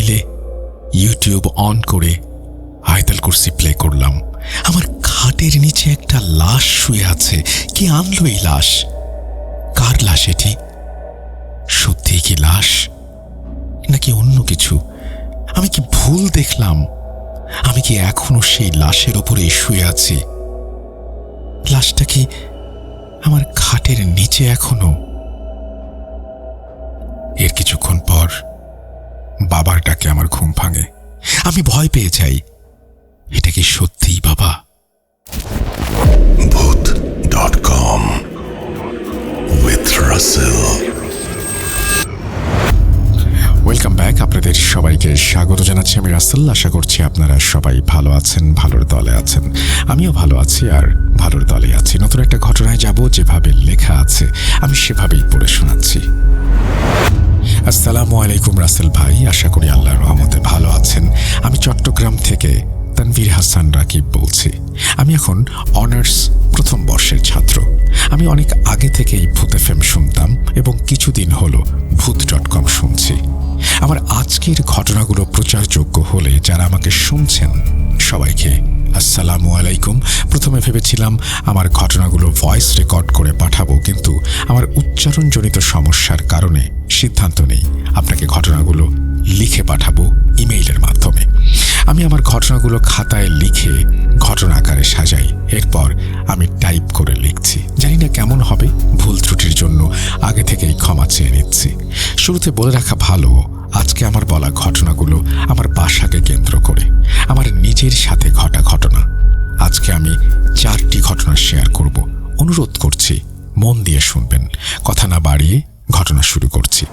মোবাইলে YouTube on করে আয়াতুল কুরসি প্লে করলাম। আমার খাটের নিচে একটা লাশ শুয়ে আছে। কে আনলো এই লাশ? কার লাশ এটি? সত্যি কি লাশ নাকি অন্য কিছু? আমি কি ভুল দেখলাম? আমি কি এখনো সেই লাশের ওপরে শুয়ে আছি? লাশটা কি আমার খাটের নিচে এখনো? এর কিছুক্ষণ পর বাবার ডাকে আমার ঘুম ভাঙে। আমি ভয় পেয়ে যাই। এটা কি সত্যিই বাবা? Bhoot.com with Russell. Welcome back. আপনাদের সবাইকে স্বাগত জানাচ্ছি। আমি রাসেল। আশা করছি আপনারা সবাই ভালো আছেন, ভালোর দলে আছেন। আমিও ভালো আছি আর ভালোর দলে আছি। নতুন একটা ঘটনায় যাব, যেভাবে লেখা আছে আমি সেভাবেই পড়ে শোনাচ্ছি। আসসালামু আলাইকুম রাসেল ভাই, আশা করি আল্লাহর রহমতে ভালো আছেন। আমি চট্টগ্রাম থেকে তানভীর হাসান রাকিব বলছি। আমি এখন অনার্স প্রথম বর্ষের ছাত্র। আমি অনেক আগে থেকেই ভূত এফএম শুনতাম এবং কিছুদিন হলো Bhoot.com শুনছি। আমার আজকের ঘটনাগুলো প্রচারযোগ্য হলে যারা আমাকে শুনছেন সবাইকে আসসালামু আলাইকুম। প্রথমে ভেবেছিলাম আমার ঘটনাগুলো ভয়েস রেকর্ড করে পাঠাবো, কিন্তু আমার উচ্চারণজনিত সমস্যার কারণে সিদ্ধান্ত নেই আপনাকে ঘটনাগুলো লিখে পাঠাবো ইমেইলের মাধ্যমে। আমি আমার ঘটনাগুলো খাতায় লিখে ঘটনা আকারে সাজাই, এরপর আমি টাইপ করে লিখছি। জানি না কেমন হবে, ভুল ত্রুটির জন্য আগে থেকেই ক্ষমা চেয়ে নিচ্ছি। শুরুতে বলে রাখা ভালো, আজকে আমার বলা ঘটনাগুলো আমার বাসাকে কেন্দ্র করে, আমার নিজের সাথে ঘটা ঘটনা। আজকে আমি 4টি ঘটনা শেয়ার করব। অনুরোধ করছি মন দিয়ে শুনবেন। কথা না বাড়িয়ে ঘটনা শুরু করছি।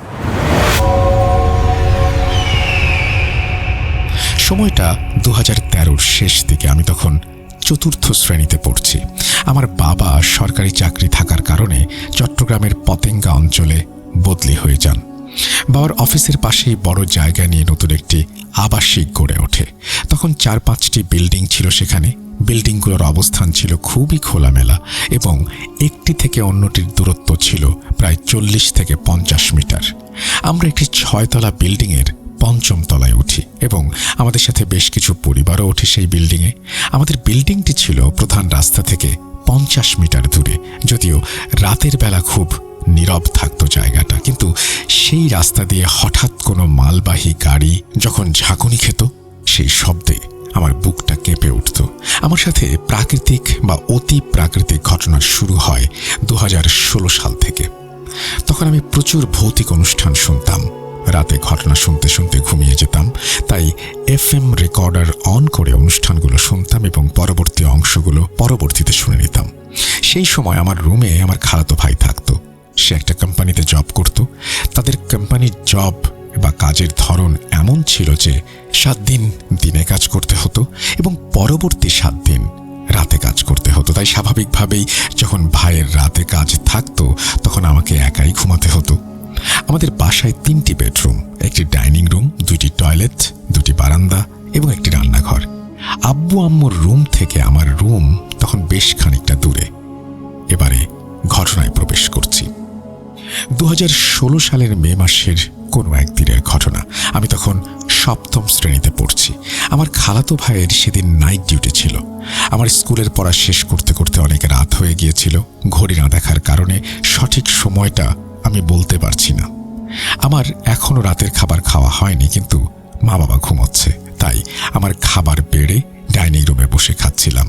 সময়টা 2013-র শেষ দিকে। আমি তখন 4র্থ শ্রেণীতে পড়ছি। আমার বাবা সরকারি চাকরি থাকার কারণে চট্টগ্রামের পতেঙ্গা অঞ্চলে বদলি হয়ে যান। বাবার অফিসের পাশেই বড় জায়গা নিয়ে নতুন একটি আবাসিক গড়ে ওঠে। তখন 4-5টি বিল্ডিং ছিল সেখানে। বিল্ডিংগুলোর অবস্থান ছিল খুবই খোলামেলা এবং একটি থেকে অন্যটির দূরত্ব ছিল প্রায় 40 থেকে 50 মিটার। আমরা একটি 6তলা বিল্ডিংয়ের 5ম তলায় উঠি এবং আমাদের সাথে বেশ কিছু পরিবারও ওঠে সেই বিল্ডিংয়ে। আমাদের বিল্ডিংটি ছিল প্রধান রাস্তা থেকে 50 মিটার দূরে, যদিও রাতের বেলা খুব নীরব থাকতো জায়গাটা। কিন্তু সেই রাস্তা দিয়ে হঠাৎ কোনো মালবাহী গাড়ি যখন ঝাঁকুনি খেত, সেই শব্দে আমার বুকটা কেঁপে উঠত। আমার সাথে প্রাকৃতিক বা অতি প্রাকৃতিক ঘটনা শুরু হয় 2016 সাল থেকে। তখন আমি প্রচুর ভৌতিক অনুষ্ঠান শুনতাম। রাতে ঘটনা শুনতে শুনতে ঘুমিয়ে যেতাম, তাই FM রেকর্ডার অন করে অনুষ্ঠানগুলো শুনতাম এবং পরবর্তী অংশগুলো পরবর্তীতে শুনে নিতাম। সেই সময় আমার রুমে আমার খালাতো ভাই থাকতো। সে একটা কোম্পানিতে জব করত। তাদের কোম্পানির জব বা কাজের ধরন এমন ছিল যে 7 দিন দিনে কাজ করতে হতো এবং পরবর্তী 7 দিন রাতে কাজ করতে হতো। তাই স্বাভাবিকভাবেই যখন ভাইয়ের রাতে কাজ থাকতো তখন আমাকে একাই ঘুমাতে হতো। আমাদের বাসায় 3টি বেডরুম, একটি ডাইনিং রুম, 2টি টয়লেট, 2টি বারান্দা এবং একটি রান্নাঘর। আব্বু আম্মুর রুম থেকে আমার রুম তখন বেশ খানিকটা দূরে। এবারে ঘটনায় প্রবেশ করছি। 2016 সালের মে মাসের কোনো একদিনের ঘটনা। আমি তখন 7ম শ্রেণীতে পড়ছি। আমার খালাতো ভাইয়ের সেদিন নাইট ডিউটি ছিল। আমার স্কুলের পড়া শেষ করতে করতে অনেক রাত হয়ে গিয়েছিল। ঘড়ি না দেখার কারণে সঠিক সময়টা আমি বলতে পারছি না। আমার এখনো রাতের খাবার খাওয়া হয়নি, কিন্তু মা বাবা ঘুমোচ্ছে, তাই আমার খাবার বেড়ে ডাইনিং রুমে বসে খাচ্ছিলাম।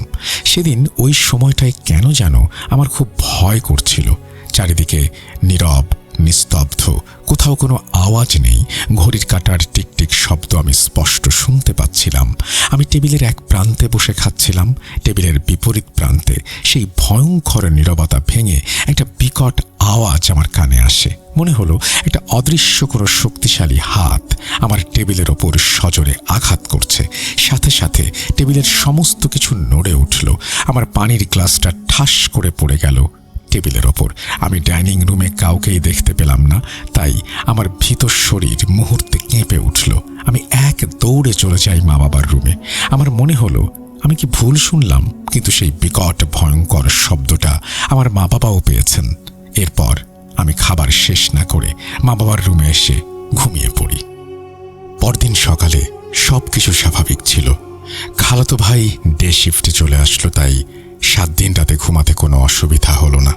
সেদিন ওই সময়টায় কেন যেন আমার খুব ভয় করছিল। চারিদিকে নীরব, নিস্তব্ধ, কোথাও কোনো আওয়াজ নেই। ঘড়ির কাঁটার টিকটিক শব্দ আমি স্পষ্ট শুনতে পাচ্ছিলাম। আমি টেবিলের এক প্রান্তে বসে খাচ্ছিলাম। টেবিলের বিপরীত প্রান্তে সেই ভয়ঙ্কর নীরবতা ভেঙে একটা বিকট আওয়াজ আমার কানে আসে। মনে হলো একটা অদৃশ্য কোনো শক্তিশালী হাত আমার টেবিলের ওপর সজোরে আঘাত করছে। সাথে সাথে টেবিলের সমস্ত কিছু নড়ে উঠল। আমার পানির গ্লাসটা ঠাস করে পড়ে গেল টেবিলের ওপর। আমি ডাইনিং রুমে কাউকেই দেখতে পেলাম না, তাই আমার ভীত শরীর মুহূর্তে কেঁপে উঠল। আমি এক দৌড়ে চলে যাই মা বাবার রুমে। আমার মনে হলো আমি কি ভুল শুনলাম, কিন্তু সেই বিকট ভয়ঙ্কর শব্দটা আমার মা বাবাও পেয়েছেন। এরপর আমি খাবার শেষ না করে মা বাবার রুমে এসে ঘুমিয়ে পড়ি। পরদিন সকালে সবকিছু স্বাভাবিক ছিল। খালাতো ভাই ডে শিফটে চলে আসলো, তাই 7 দিন রাতে ঘুমাতে কোনো অসুবিধা হলো না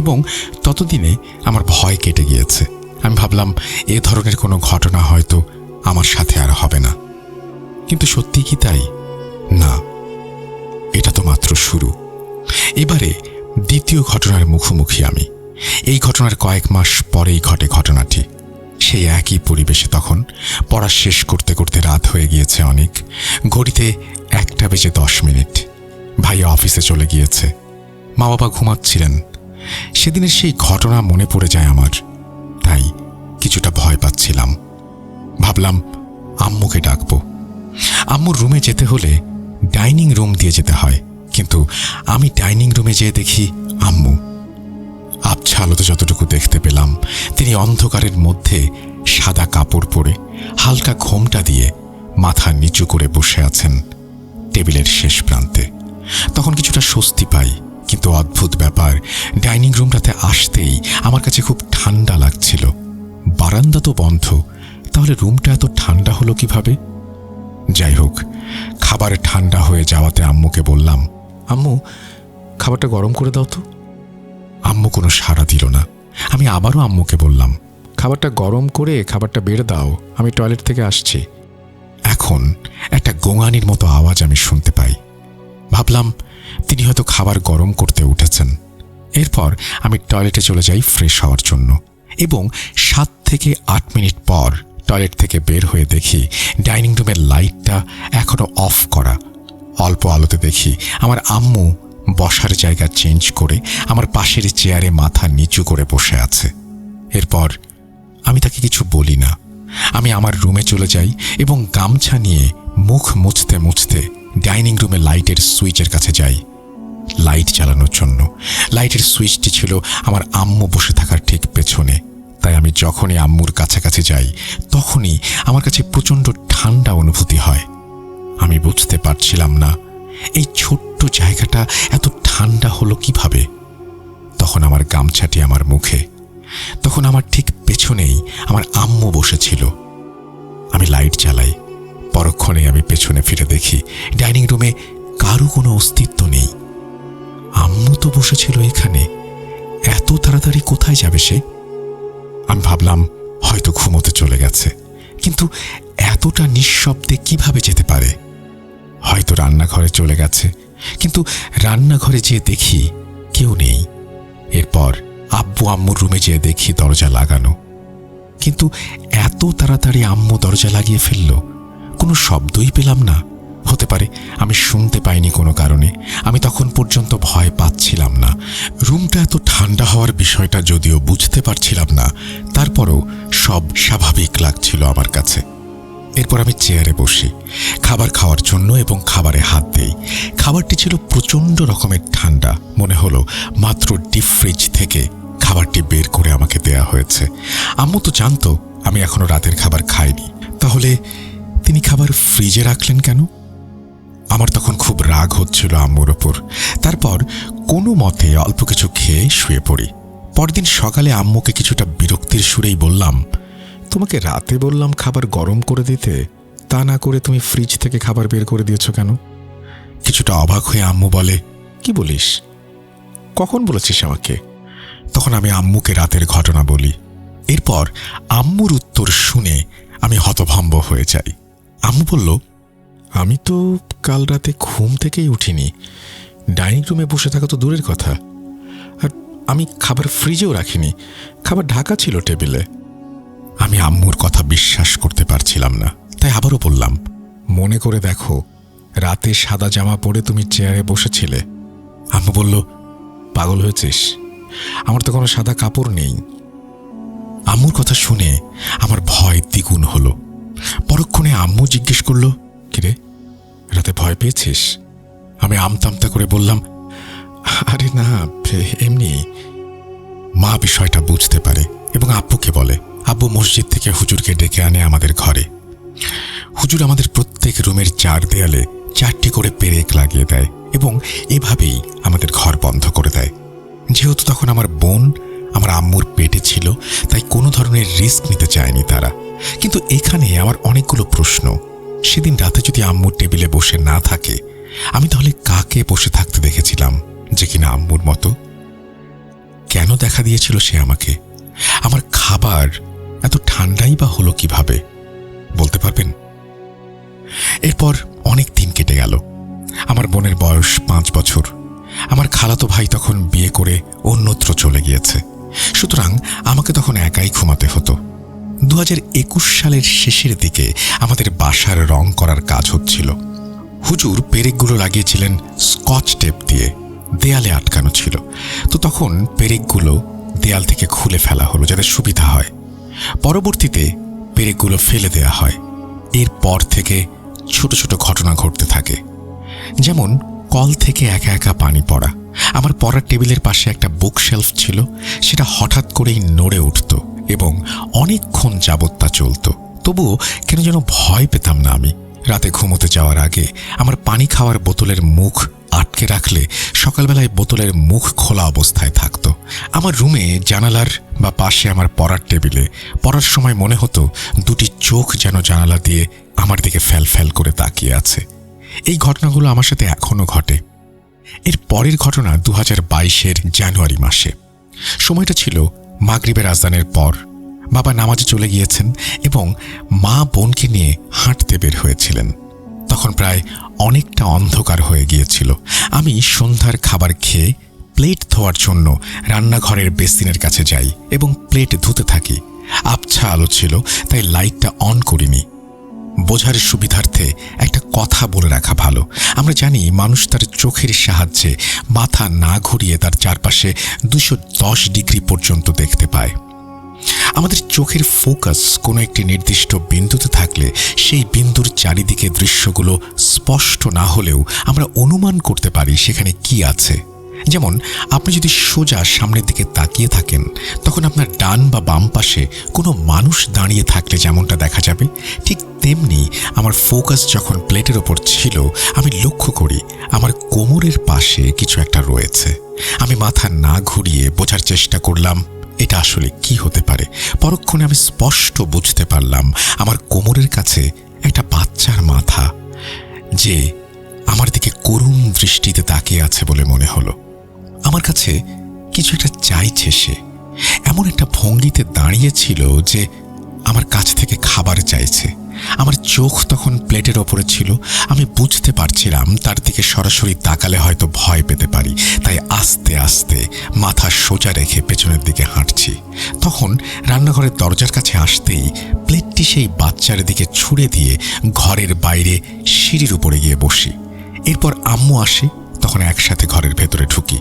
এবং ততদিনে আমার ভয় কেটে গিয়েছে। আমি ভাবলাম এ ধরনের কোনো ঘটনা হয়তো আমার সাথে আর হবে না। কিন্তু সত্যি কি তাই? না, এটা তো মাত্র শুরু। এবারে দ্বিতীয় ঘটনার মুখোমুখি আমি। এই ঘটনার কয়েক মাস পরেই ঘটে ঘটনাটি। সেই একই পরিবেশে তখন পড়া শেষ করতে করতে রাত হয়ে গিয়েছে অনেক। ঘড়িতে 1:10 ভাইয়া অফিসে চলে গিয়েছে, মা বাবা ঘুমাচ্ছিলেন। সেদিনের সেই ঘটনা মনে পড়ে যায় আমার, তাই কিছুটা ভয় পাচ্ছিলাম। ভাবলাম আম্মুকে ডাকবো। আম্মুর রুমে যেতে হলে ডাইনিং রুম দিয়ে যেতে হয়, কিন্তু আমি ডাইনিং রুমে যেয়ে দেখি আম্মু। আবছা আলোতে যতটুকু দেখতে পেলাম, তিনি অন্ধকারের মধ্যে সাদা কাপড় পরে হালকা ঘোমটা দিয়ে মাথা নিচু করে বসে আছেন টেবিলের শেষ প্রান্তে। তখন কিছুটা স্বস্তি পাই, কিন্তু অদ্ভুত ব্যাপার, ডাইনিং রুমটাতে আসতেই আমার কাছে খুব ঠান্ডা লাগছিল। বারান্দা তো বন্ধ, তাহলে রুমটা এত ঠান্ডা হলো কিভাবে? যাই হোক, খাবার ঠান্ডা হয়ে যাওয়াতে আম্মুকে বললাম, আম্মু খাবারটা গরম করে দাও তো। আম্মু কোনো সাড়া দিল না। আমি আবারও আম্মুকে বললাম, খাবারটা গরম করে খাবারটা বেড়ে দাও, আমি টয়লেট থেকে আসছি। এখন একটা গোঙানির মতো আওয়াজ আমি শুনতে পাই। ভাবলাম তিনি হয়তো খাবার গরম করতে উঠেছেন। এরপর আমি টয়লেটে চলে যাই ফ্রেশ হওয়ার জন্য এবং 7 থেকে 8 মিনিট পর টয়লেট থেকে বের হয়ে দেখি ডাইনিং রুমের লাইটটা এখনো অফ করা। অল্প আলোতে দেখি আমার আম্মু বসার জায়গা চেঞ্জ করে আমার পাশের চেয়ারে মাথা নিচু করে বসে আছে। এরপর আমি তাকে কিছু বলি না। আমি আমার রুমে চলে যাই এবং গামছা নিয়ে মুখ মুছতে মুছতে ডাইনিং রুমে লাইটের সুইচের কাছে যাই লাইট চালানোর জন্য। লাইটের সুইচটি ছিল আমার আম্মু বসে থাকার ঠিক পেছনে, তাই আমি যখনই আম্মুর কাছাকাছি যাই তখনই আমার কাছে প্রচণ্ড ঠান্ডা অনুভূতি হয়। আমি বুঝতে পারছিলাম না এই ছোট্ট জায়গাটা এত ঠান্ডা হলো কিভাবে। তখন আমার গামছাটি আমার মুখে, তখন আমার ঠিক পেছনেই আমার আম্মু বসেছিল। আমি লাইট জ্বালাই। পরক্ষণে আমি পেছনে ফিরে দেখি ডাইনিং রুমে কারো কোনো অস্তিত্ব নেই। আম্মু তো বসেছিল এখানে, এত তাড়াতাড়ি কোথায় যাবে সে? আমি ভাবলাম হয়তো ঘুমোতে চলে গেছে, কিন্তু এতটা নিঃশব্দে কিভাবে যেতে পারে? হয়তো রান্নাঘরে চলে গেছে, কিন্তু রান্নাঘরে যেয়ে দেখি কেউ নেই। এরপর আব্বু আম্মুর রুমে যেয়ে দেখি দরজা লাগানো, কিন্তু এত তাড়াতাড়ি আম্মু দরজা লাগিয়ে ফেলল, কোনো শব্দই পেলাম না। হতে পারে আমি শুনতে পাইনি কোনো কারণে। আমি তখন পর্যন্ত ভয় পাচ্ছিলাম না। রুমটা এত ঠান্ডা হওয়ার বিষয়টা যদিও বুঝতে পারছিলাম না, তারপরও সব স্বাভাবিক লাগছিল আমার কাছে। এরপর আমি চেয়ারে বসি খাবার খাওয়ার জন্য এবং খাবারে হাত দেই। খাবারটি ছিল প্রচণ্ড রকমের ঠান্ডা, মনে হলো মাত্র ডিপ ফ্রিজ থেকে খাবারটি বের করে আমাকে দেয়া হয়েছে। আম্মু তো জানতো আমি এখনো রাতের খাবার খাইনি, তাহলে তিনি খাবার ফ্রিজে রাখলেন কেন? আমার তখন খুব রাগ হচ্ছিল আম্মুর ওপর। তারপর কোনো মতে অল্প কিছু খেয়ে শুয়ে পড়ি। পরদিন সকালে আম্মুকে কিছুটা বিরক্তির সুরেই বললাম, তোমাকে রাতে বললাম খাবার গরম করে দিতে, তা না করে তুমি ফ্রিজ থেকে খাবার বের করে দিয়েছ কেন? কিছুটা অবাক হয়ে আম্মু বলে, কি বলিস? কখন বলেছিস আমাকে? তখন আমি আম্মুকে রাতের ঘটনা বলি। এরপর আম্মুর উত্তর শুনে আমি হতভম্ব হয়ে যাই। আম্মু বলল, আমি তো কাল রাতে ঘুম থেকেই উঠিনি, ডাইনিং রুমে বসে থাকা তো দূরের কথা, আর আমি খাবার ফ্রিজেও রাখিনি, খাবার ঢাকা ছিল টেবিলে। আমি আম্মুর কথা বিশ্বাস করতে পারছিলাম না, তাই আবারও বললাম, মনে করে দেখো রাতে সাদা জামা পরে তুমি চেয়ারে বসেছিলে। আম্মু বলল, পাগল হয়েছিস? আমার তো কোনো সাদা কাপড় নেই। আম্মুর কথা শুনে আমার ভয় দ্বিগুণ হলো। পরক্ষণে আম্মু জিজ্ঞেস করল, কিরে রাতে ভয় পেয়েছিস? আমি আমতামতা করে বললাম, আরে না, এমনি। মা বিষয়টা বুঝতে পারে এবং আব্বুকে বলে। আব্বু মসজিদ থেকে হুজুরকে ডেকে আনে আমাদের ঘরে। হুজুর আমাদের প্রত্যেক রুমের 4 দেয়ালে 4টি করে পেরেক লাগিয়ে দেয় এবং এভাবেই আমাদের ঘর বন্ধ করে দেয়। যেহেতু তখন আমার বোন আমার আম্মুর পেটে ছিল, তাই কোনো ধরনের রিস্ক নিতে চায়নি তারা। কিন্তু এখানে আমার অনেকগুলো প্রশ্ন। সেদিন রাতে যদি আম্মুর টেবিলে বসে না থাকে, আমি তাহলে কাকে বসে থাকতে দেখেছিলাম যে কিনা আম্মুর মতো? কেন দেখা দিয়েছিল সে আমাকে? আমার খাবার এত ঠান্ডাই বা হলো কিভাবে, বলতে পারবেন? এরপর অনেক দিন কেটে গেল। আমার বোনের বয়স 5 বছর। আমার খালাতো ভাই তখন বিয়ে করে অন্যত্র চলে গিয়েছে, সুতরাং আমাকে তখন একাই ঘুমাতে হতো। 2021 সালের শেষের দিকে আমাদের বাসার রং করার কাজ হচ্ছিল। হুজুর পেরেকগুলো লাগিয়েছিলেন স্কচ টেপ দিয়ে, দেয়ালে আটকানো ছিল। তো তখন পেরেকগুলো দেয়াল থেকে খুলে ফেলা হলো যাতে সুবিধা হয়। পরবর্তীতে পেরেকগুলো ফেলে দেয়া হয়। এরপর থেকে ছোট ছোট ঘটনা ঘটতে থাকে, যেমন কল থেকে একা একা পানি পড়া। আমার পড়ার টেবিলের পাশে একটা বুকশেলফ ছিল, সেটা হঠাৎ করেই নড়ে উঠত এবং অনেকক্ষণ যাবৎ তা চলত। তবুও কেন যেন ভয় পেতাম না আমি। রাতে ঘুমোতে যাওয়ার আগে আমার পানি খাওয়ার বোতলের মুখ আটকে রাখলে সকালবেলায় বোতলের মুখ খোলা অবস্থায় থাকত। আমার রুমে জানালার বা পাশে আমার পড়ার টেবিলে পড়ার সময় মনে হতো দুটি চোখ যেন জানালা দিয়ে আমার দিকে ফ্যাল ফ্যাল করে তাকিয়ে আছে। এই ঘটনাগুলো আমার সাথে এখনো ঘটে। এর পরের ঘটনা 2022-এর জানুয়ারি মাসে। সময়টা ছিল মাগরিবের আজানের পর। বাবা নামাজে চলে গিয়েছেন এবং মা বোনকে নিয়ে হাঁটতে বের হয়েছিলেন। তখন প্রায় অনেকটা অন্ধকার হয়ে গিয়েছিল। আমি সন্ধ্যার খাবার খেয়ে প্লেট ধোয়ার জন্য রান্নাঘরের বেসিনের কাছে যাই এবং প্লেট ধুতে থাকি। আবছা আলো ছিল, তাই লাইটটা অন করিনি। বোঝার সুবিধার্থে একটা কথা বলে রাখা ভালো। আমরা জানি মানুষ তার চোখের সাহায্যে মাথা না ঘুরিয়ে তার চারপাশে 210 ডিগ্রি পর্যন্ত দেখতে পায়। আমাদের চোখের ফোকাস কোনো একটি নির্দিষ্ট বিন্দুতে থাকলে সেই বিন্দুর চারিদিকে দৃশ্যগুলো স্পষ্ট না হলেও আমরা অনুমান করতে পারি সেখানে কি আছে। যেমন আপনি যদি সোজা সামনের দিকে তাকিয়ে থাকেন, তখন আপনার ডান বা বাম পাশে কোনো মানুষ দাঁড়িয়ে থাকলে যেমনটা দেখা যাবে, ঠিক তেমনি আমার ফোকাস যখন প্লেটের ওপর ছিল, আমি লক্ষ্য করি আমার কোমরের পাশে কিছু একটা রয়েছে। আমি মাথা না ঘুরিয়ে বোঝার চেষ্টা করলাম এটা আসলে কি হতে পারে। পরক্ষণে আমি স্পষ্ট বুঝতে পারলাম আমার কোমরের কাছে একটা বাচ্চার মাথা, যে আমার দিকে করুণ দৃষ্টিতে তাকিয়ে আছে বলে মনে হলো। আমার কাছে কিছু একটা চাইছে সে। এমন একটা ভঙ্গিতে দাঁড়িয়েছিল যে আমার কাছ থেকে খাবার চাইছে। আমার চোখ তখন প্লেটের ওপরে ছিল। আমি বুঝতে পারছিলাম তার দিকে সরাসরি তাকালে হয়তো ভয় পেতে পারি, তাই আস্তে আস্তে মাথা সোজা রেখে পেছনের দিকে হাঁটছি। তখন রান্নাঘরের দরজার কাছে আসতেই প্লেটটি সেই বাচ্চার দিকে ছুঁড়ে দিয়ে ঘরের বাইরে সিঁড়ির উপরে গিয়ে বসি। এরপর আম্মু আসে, তখন একসাথে ঘরের ভেতরে ঢুকি।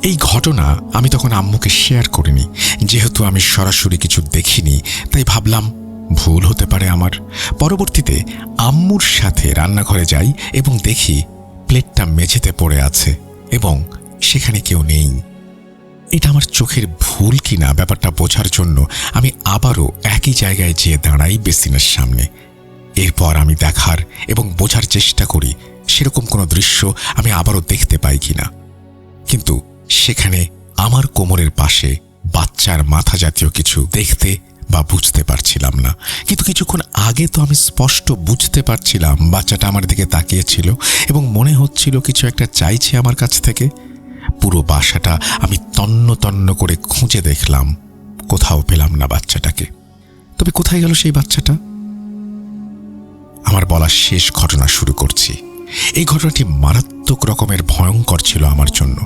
এই ঘটনা আমি তখন আম্মুকে শেয়ার করিনি, যেহেতু আমি সরাসরি কিছু দেখিনি, তাই ভাবলাম ভুল হতে পারে আমার। পরবর্তীতে আম্মুর সাথে রান্নাঘরে যাই এবং দেখি প্লেটটা মেঝেতে পড়ে আছে এবং সেখানে কেউ নেই। এটা আমার চোখের ভুল কিনা ব্যাপারটা বোঝার জন্য আমি আবারও একই জায়গায় যেয়ে দাঁড়াই বেসিনের সামনে। এরপর আমি দেখার এবং বোঝার চেষ্টা করি সেরকম কোনো দৃশ্য আমি আবারও দেখতে পাই কিনা। কিন্তু সেখানে আমার কোমরের পাশে বাচ্চার মাথা জাতীয় কিছু দেখতে বা বুঝতে পারছিলাম না। কিন্তু কিছুক্ষণ আগে তো আমি স্পষ্ট বুঝতে পারছিলাম বাচ্চাটা আমার দিকে তাকিয়েছিল এবং মনে হচ্ছিল কিছু একটা চাইছে আমার কাছ থেকে। পুরো বাসাটা আমি তন্ন তন্ন করে খুঁজে দেখলাম, কোথাও পেলাম না বাচ্চাটাকে। তবে কোথায় গেল সেই বাচ্চাটা? আমার বলা শেষ ঘটনা শুরু করছি। এই ঘটনাটি মারাত্মক রকমের ভয়ঙ্কর ছিল আমার জন্য।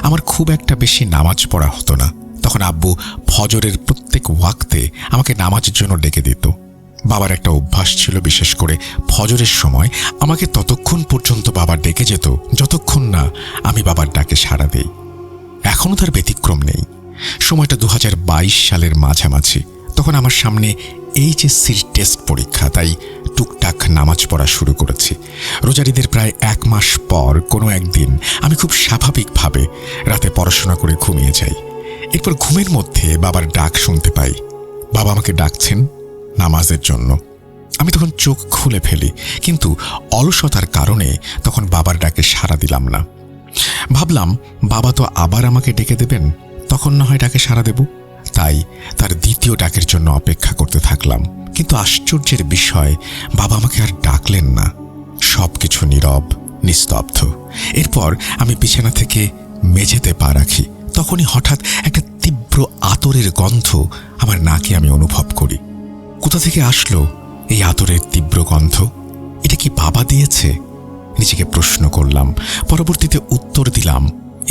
আমার খুব একটা বেশি নামাজ পড়া হতো না। তখন আব্বু ফজরের প্রত্যেক ওয়াক্তে আমাকে নামাজের জন্য ডেকে দিত। বাবার একটা অভ্যাস ছিল, বিশেষ করে ফজরের সময় আমাকে ততক্ষণ পর্যন্ত বাবা ডেকে যেত যতক্ষণ না আমি বাবার ডাকে সাড়া দেই। এখনও তার ব্যতিক্রম নেই। সময়টা 2022 সালের মাঝামাঝি। তখন আমার সামনে এইচএসসির টেস্ট পরীক্ষা, তাই টুকটাক নামাজ পড়া শুরু করেছি। রোজারিদের প্রায় 1 মাস পর কোনো একদিন আমি খুব স্বাভাবিকভাবে রাতে পড়াশোনা করে ঘুমিয়ে যাই। এরপর ঘুমের মধ্যে বাবার ডাক শুনতে পাই। বাবা আমাকে ডাকছেন নামাজের জন্য। আমি তখন চোখ খুলে ফেলি, কিন্তু অলসতার কারণে তখন বাবার ডাকে সাড়া দিলাম না। ভাবলাম বাবা তো আবার আমাকে ডেকে দেবেন, তখন না হয় ডাকে সাড়া দেব। আশায় তার দ্বিতীয় ডাকের জন্য অপেক্ষা করতে থাকলাম, কিন্তু আশ্চর্যের বিষয় বাবা আমাকে আর ডাকলেন না। সবকিছু নীরব, নিস্তব্ধ। এরপর আমি বিছানা থেকে মেঝেতে পা রাখি। তখনই হঠাৎ একটা তীব্র আতরের গন্ধ আমার নাকে আমি অনুভব করি। কোথা থেকে আসলো এই আতরের তীব্র গন্ধ? এটা কি বাবা দিয়েছে? নিজেকে প্রশ্ন করলাম। পরবর্তীতে উত্তর দিলাম,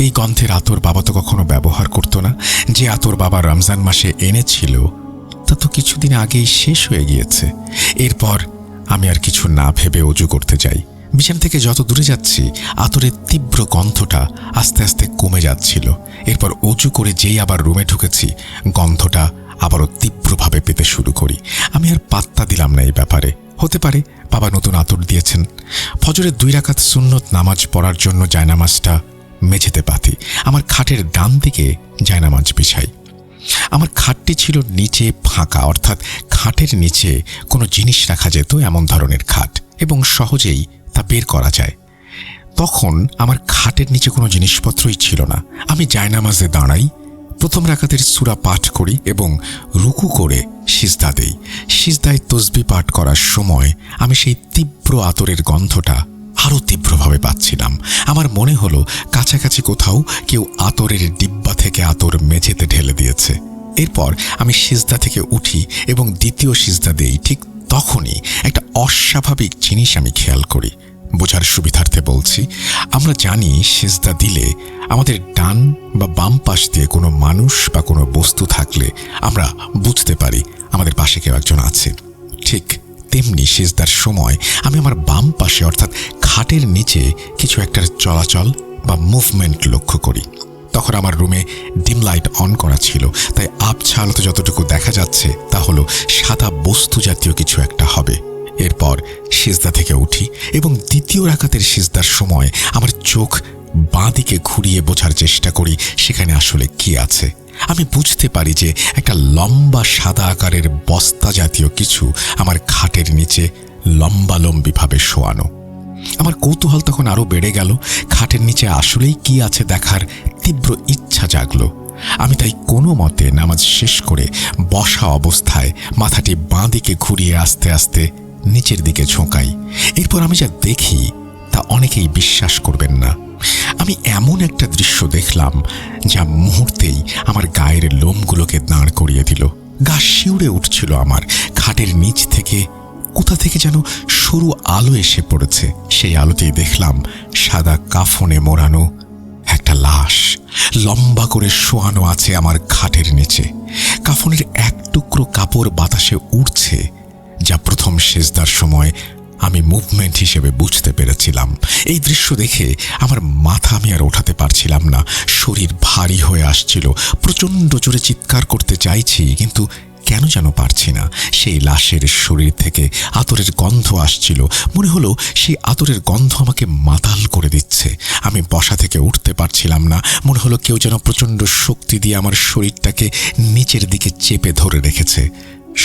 এই গন্ধের আতর বাবা তো কখনো ব্যবহার করতো না। যে আতর বাবা রমজান মাসে এনেছিল তা তো কিছুদিন আগেই শেষ হয়ে গিয়েছে। এরপর আমি আর কিছু না ভেবে অজু করতে যাই। বিছানা থেকে যত দূরে যাচ্ছি আতরের তীব্র গন্ধটা আস্তে আস্তে কমে যাচ্ছিল। এরপর অজু করে যেই আবার রুমে ঢুকেছি, গন্ধটা আবারও তীব্রভাবে পেতে শুরু করি। আমি আর পাত্তা দিলাম না এই ব্যাপারে। হতে পারে বাবা নতুন আতর দিয়েছেন। ফজরের 2 রাকাত সুন্নত নামাজ পড়ার জন্য জায়নামাজটা মেঝেতে পাতি। আমার খাটের ডান দিকে জায়নামাজ বিছাই। আমার খাটটি ছিল নিচে ফাঁকা, অর্থাৎ খাটের নিচে কোনো জিনিস রাখা যেত এমন ধরনের খাট, এবং সহজেই তা বের করা যায়। তখন আমার খাটের নিচে কোনো জিনিসপত্রই ছিল না। আমি জায়নামাজে দাঁড়াই, 1 রাকাতের সূরা পাঠ করি এবং রুকু করে সিজদা দেই। সিজদায় তসবিহ পাঠ করার সময় আমি সেই তীব্র আতরের গন্ধটা আরও তীব্রভাবে পাচ্ছিলাম। আমার মনে হলো কাছাকাছি কোথাও কেউ আতরের ডিব্বা থেকে আতর মেঝেতে ঢেলে দিয়েছে। এরপর আমি সিজদা থেকে উঠি এবং দ্বিতীয় সিজদা দেই। ঠিক তখনই একটা অস্বাভাবিক জিনিস আমি খেয়াল করি। বোঝার সুবিধার্থে বলছি, আমরা জানি সিজদা দিলে আমাদের ডান বা বাম পাশ দিয়ে কোনো মানুষ বা কোনো বস্তু থাকলে আমরা বুঝতে পারি আমাদের পাশে কেউ একজন আছে। ঠিক তেমনি সিজদার সময় আমি আমার বাম পাশে অর্থাৎ খাটের নিচে কিছু একটার চলাচল বা মুভমেন্ট লক্ষ্য করি। তখন আমার রুমে ডিম লাইট অন করা ছিল, তাই আবছা আলোতে যতটুকু দেখা যাচ্ছে তা হলো সাদা বস্তু জাতীয় কিছু একটা হবে। এরপর সিজদা থেকে উঠি এবং দ্বিতীয় রাকাতের সিজদার সময় আমার চোখ বাঁ দিকে ঘুরিয়ে বোঝার চেষ্টা করি সেখানে আসলে কি আছে। আমি বুঝতে পারি যে একটা লম্বা সাদা আকারের বস্তা জাতীয় কিছু আমার খাটের নিচে লম্বালম্বিভাবে শোয়ানো। আমার কৌতূহল তখন আরও বেড়ে গেল। খাটের নিচে আসলেই কি আছে দেখার তীব্র ইচ্ছা জাগলো। আমি তাই কোনো মতে নামাজ শেষ করে বসা অবস্থায় মাথাটি বাঁ দিকে ঘুরিয়ে আস্তে আস্তে নিচের দিকে ঝোঁকাই। এরপর আমি যা দেখি তা অনেকেই বিশ্বাস করবেন না। আমি এমন একটা দৃশ্য দেখলাম যা মুহূর্তেই আমার গায়ের লোমগুলোকে দাঁড় করিয়ে দিল। গা শিউরে উঠছিল আমার। খাটের নিচ থেকে কোথা থেকে যেন সরু আলো এসে পড়েছে। সেই আলোতেই দেখলাম সাদা কাফনে মোড়ানো একটা লাশ লম্বা করে শোয়ানো আছে আমার খাটের নিচে। কাফনের এক টুকরো কাপড় বাতাসে উড়ছে, যা প্রথম সিজদার সময় আমি মুভমেন্ট হিসেবে বুঝতে পেরেছিলাম। এই দৃশ্য দেখে আমার মাথা আমি আর ওঠাতে পারছিলাম না। শরীর ভারী হয়ে আসছিল। প্রচণ্ড জোরে চিৎকার করতে চাইছি, কিন্তু কেন যেন পারছি না। সেই লাশের শরীর থেকে আতরের গন্ধ আসছিল। মনে হলো সেই আতরের গন্ধ আমাকে মাতাল করে দিচ্ছে। আমি বসা থেকে উঠতে পারছিলাম না। মনে হলো কেউ যেন প্রচণ্ড শক্তি দিয়ে আমার শরীরটাকে নিচের দিকে চেপে ধরে রেখেছে।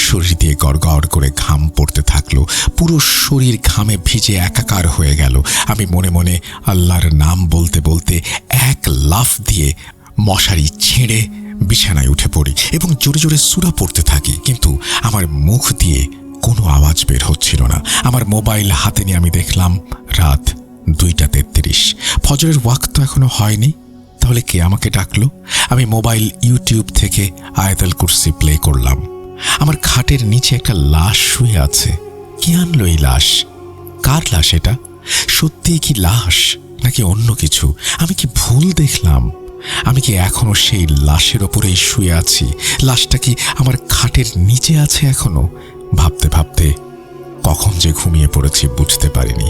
শরীর দিয়ে গড়গড় করে ঘাম পড়তে থাকলো। পুরো শরীর ঘামে ভিজে একাকার হয়ে গেল। আমি মনে মনে আল্লাহর নাম বলতে বলতে এক লাফ দিয়ে মশারি ছেড়ে বিছানায় উঠে পড়ি এবং জোরে জোরে সূরা পড়তে থাকি, কিন্তু আমার মুখ দিয়ে কোনো আওয়াজ বের হচ্ছিল না। আমার মোবাইল হাতে নিয়ে আমি দেখলাম রাত 2:33। ফজরের ওয়াক্ত এখনো হয়নি। তাহলে কে আমাকে ডাকলো? আমি মোবাইল ইউটিউব থেকে আয়াতুল কুরসি প্লে করলাম। আমার খাটের নিচে একটা লাশ শুয়ে আছে। কে আনলো এই লাশ? কার লাশ এটা? সত্যিই কি লাশ নাকি অন্য কিছু? আমি কি ভুল দেখলাম? আমি কি এখনো সেই লাশের ওপরেই শুয়ে আছি? লাশটা কি আমার খাটের নিচে আছে এখনো? ভাবতে ভাবতে কখন যে ঘুমিয়ে পড়েছি বুঝতে পারিনি।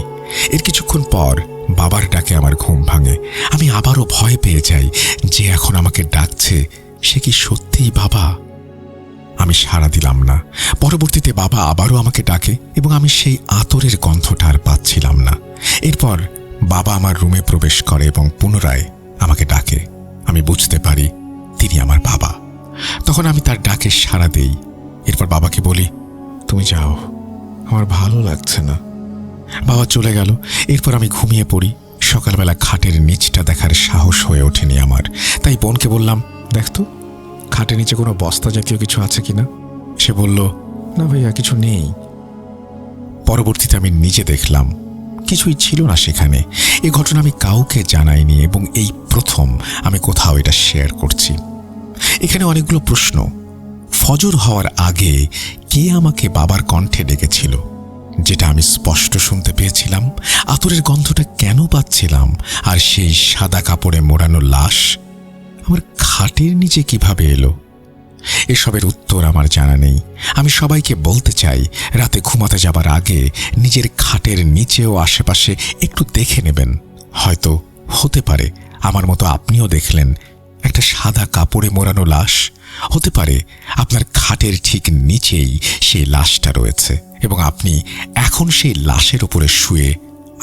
এর কিছুক্ষণ পর বাবার ডাকে আমার ঘুম ভাঙে। আমি আবারও ভয় পেয়ে যাই যে এখন আমাকে ডাকছে সে কি সত্যিই বাবা? আমি সাড়া দিলাম না। পরবর্তীতে বাবা আবারও আমাকে ডাকে এবং আমি সেই আতরের গন্ধটা আর পাচ্ছিলাম না। এরপর বাবা আমার রুমে প্রবেশ করে এবং পুনরায় আমাকে ডাকে। আমি বুঝতে পারি তিনি আমার বাবা। তখন আমি তার ডাকে সাড়া দেই। এরপর বাবাকে বলি, তুমি যাও, আমার ভালো লাগছে না। বাবা চলে গেল। এরপর আমি ঘুমিয়ে পড়ি। সকালবেলা খাটের নিচটা দেখার সাহস হয়ে ওঠেনি আমার। তাই বোনকে বললাম, দেখ তো খাটের নিচে কোনো বস্তা জাতীয় কিছু আছে কিনা। সে বলল, না ভাইয়া, কিছু নেই। পরবর্তীতে আমি নিজে দেখলাম কিছুই ছিল না সেখানে। এ ঘটনা আমি কাউকে জানাইনি এবং এই প্রথম আমি কোথাও এটা শেয়ার করছি। এখানে অনেকগুলো প্রশ্ন। ফজর হওয়ার আগে কে আমাকে বাবার কণ্ঠে ডেকেছিল, যেটা আমি স্পষ্ট শুনতে পেয়েছিলাম? আতরের গন্ধটা কেন পাচ্ছিলাম? আর সেই সাদা কাপড়ে মোড়ানো লাশ আমার খাটের নিচে কিভাবে এলো? এসবের উত্তর আমার জানা নেই। আমি সবাইকে বলতে চাই, রাতে ঘুমাতে যাবার আগে নিজের খাটের নিচে ও আশেপাশে একটু দেখে নেবেন। হয়তো হতে পারে আমার মতো আপনিও দেখলেন একটা সাদা কাপড়ে মোড়ানো লাশ। হতে পারে আপনার খাটের ঠিক নিচেই সেই লাশটা রয়েছে এবং আপনি এখন সেই লাশের উপরে শুয়ে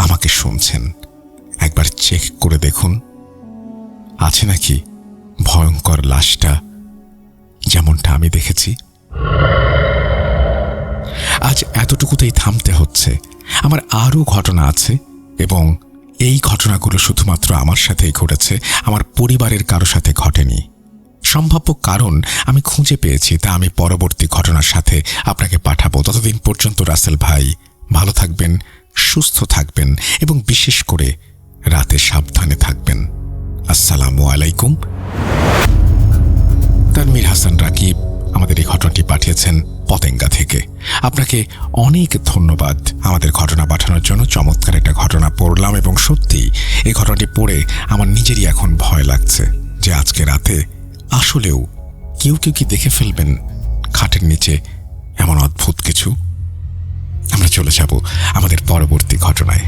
আমাকে শুনছেন। একবার চেক করে দেখুন, আছে নাকি ভয়ঙ্কর লাশটা যেমনটা আমি দেখেছি। আজ এতটুকুতেই থামতে হচ্ছে। আমার আরও ঘটনা আছে এবং এই ঘটনাগুলো শুধুমাত্র আমার সাথেই ঘটেছে, আমার পরিবারের কারো সাথে ঘটেনি। সম্ভাব্য কারণ আমি খুঁজে পেয়েছি, তা আমি পরবর্তী ঘটনার সাথে আপনাকে পাঠাবো। ততদিন পর্যন্ত রাসেল ভাই ভালো থাকবেন, সুস্থ থাকবেন এবং বিশেষ করে রাতে সাবধানে থাকবেন। আসসালামু আলাইকুম। তানভীর হাসান রাকিব আমাদের এই ঘটনাটি পাঠিয়েছেন পতেঙ্গা থেকে। আপনাকে অনেক ধন্যবাদ আমাদের ঘটনা পাঠানোর জন্য। চমৎকার একটা ঘটনা পড়লাম এবং সত্যি এই ঘটনাটি পড়ে আমার নিজেরই এখন ভয় লাগছে যে আজকে রাতে আসলেও কেউ কেউ কি দেখে ফেলবেন খাটের নিচে এমন অদ্ভুত কিছু। আমরা চলে যাব আমাদের পরবর্তী ঘটনায়।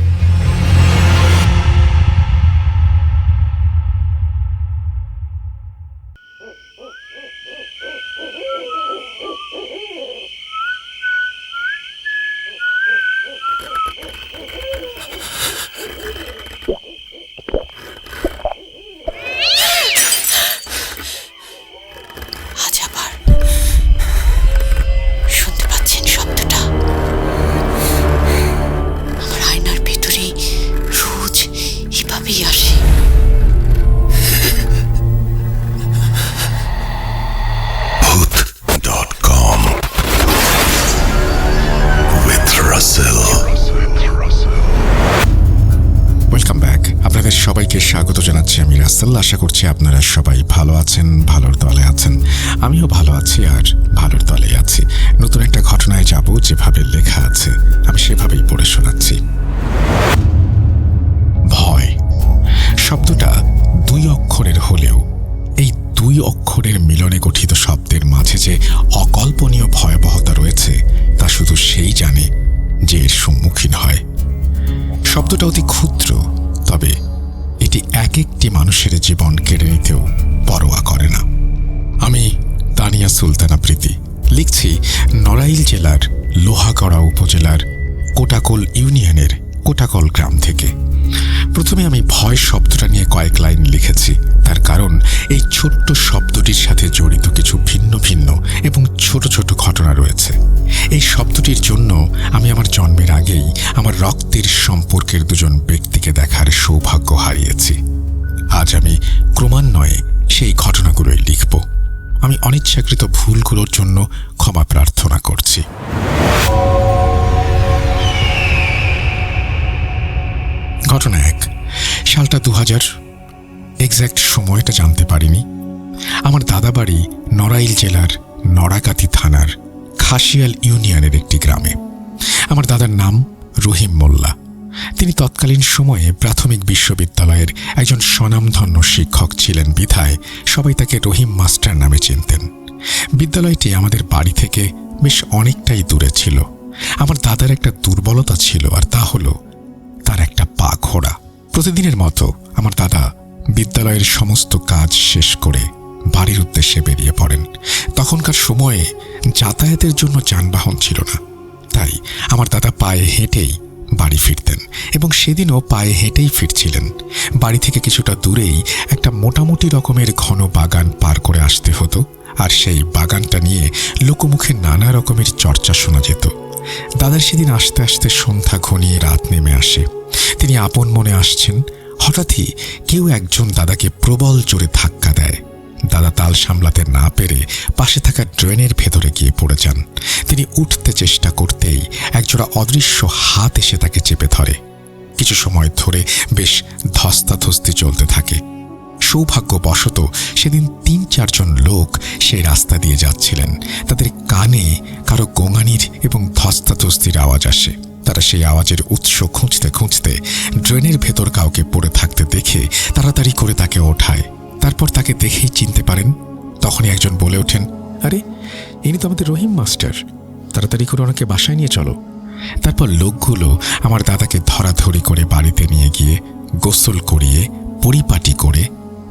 সবাইকে স্বাগত জানাচ্ছি আমি রাসেল। আশা করছি আপনারা সবাই ভালো আছেন, ভালোর দলে আছেন। আমিও ভালো আছি আর ভালোর দলেই আছি। নতুন একটা ঘটনায় যাব, যেভাবে লেখা আছে আমি সেভাবেই পড়ে শোনাচ্ছি। ভয় শব্দটা 2 অক্ষরের হলেও এই 2 অক্ষরের মিলনে গঠিত শব্দের মাঝে যে অকল্পনীয় ভয়াবহতা রয়েছে তা শুধু সেই জানে যে এর সম্মুখীন হয়। শব্দটা অতি ক্ষুদ্র, তবে এটি এক একটি মানুষের জীবন কেড়ে নিতেও পরোয়া করে না। আমি তানিয়া সুলতানা প্রীতি লিখছি নড়াইল জেলার লোহাগড়া উপজেলার কোটাকল ইউনিয়নের কোটাকল গ্রাম থেকে। প্রথমে আমি ভয় শব্দটা নিয়ে কয়েক লাইন লিখেছি, তার কারণ এই ছোট্ট শব্দটির সাথে জড়িত কিছু ভিন্ন ভিন্ন এবং ছোট ছোট ঘটনা রয়েছে। এই শব্দটির জন্য আমি আমার জন্মের আগেই আমার রক্তের সম্পর্কের 2জন ব্যক্তিকে দেখার সৌভাগ্য হারিয়েছি। আজ আমি ক্রমান্বয়ে সেই ঘটনাগুলোই লিখব। আমি অনিচ্ছাকৃত ভুলগুলোর জন্য ক্ষমা প্রার্থনা করছি। ঘটনা 1। সালটা 2000। এক্স্যাক্ট সময়টা জানতে পারিনি। আমার দাদা বাড়ি নড়াইল জেলার নড়াকাতি থানার খাসিয়াল ইউনিয়নের একটি গ্রামে। আমার দাদার নাম রহিম মোল্লা। তিনি তৎকালীন সময়ে প্রাথমিক বিশ্ববিদ্যালয়ের একজন স্বনামধন্য শিক্ষক ছিলেন বিধায় সবাই তাকে রহিম মাস্টার নামে চিনতেন। বিদ্যালয়টি আমাদের বাড়ি থেকে বেশ অনেকটাই দূরে ছিল। আমার দাদার একটা দুর্বলতা ছিল, আর তা হলো তার একটা পা ঘোড়া। প্রতিদিনের মতো আমার দাদা বিদ্যালয়ের সমস্ত কাজ শেষ করে বাড়ির উদ্দেশ্যে বেরিয়ে পড়েন। তখনকার সময়ে যাতায়াতের জন্য যানবাহন ছিল না, তাই আমার দাদা পায়ে হেঁটেই বাড়ি ফিরতেন এবং সেদিনও পায়ে হেঁটেই ফিরছিলেন। বাড়ি থেকে কিছুটা দূরেই একটা মোটামুটি রকমের ঘন বাগান পার করে আসতে হতো, আর সেই বাগানটা নিয়ে লোকমুখে নানা রকমের চর্চা শোনা যেত। দাদার সেদিন আসতে আসতে সন্ধ্যা ঘনিয়ে রাত নেমে আসে। তিনি আপন মনে আসছেন। হঠাৎই কেউ একজন দাদাকে প্রবল জোরে ধাক্কা দেয়। দাদা তা হাল সামলাতে না পেরে পাশে থাকা ড্রেনের ভেতরে গিয়ে পড়ে যান। তিনি উঠতে চেষ্টা করতেই একজোড়া অদৃশ্য হাত এসে তাকে চেপে ধরে। কিছু সময় ধরে বেশ ধস্তাধস্তি চলতে থাকে। সৌভাগ্যবশত সেদিন ৩-৪ জন লোক সেই রাস্তা দিয়ে যাচ্ছিলেন। তাদের কানে কারো গোঙানির এবং ধস্তাধস্তির আওয়াজ আসে। তারা সেই আওয়াজের উৎস খুঁজতে খুঁজতে ড্রেনের ভেতর কাউকে পড়ে থাকতে দেখে তাড়াতাড়ি করে তাকে ওঠায়। তারপর তাকে দেখেই চিনতে পারেন। তখনই একজন বলে ওঠেন, আরে ইনি তো আমাদের রহিম মাস্টার, তাড়াতাড়ি করে ওনাকে বাসায় নিয়ে চলো। তারপর লোকগুলো আমার দাদাকে ধরাধরি করে বাড়িতে নিয়ে গিয়ে গোসল করিয়ে পরিপাটি করে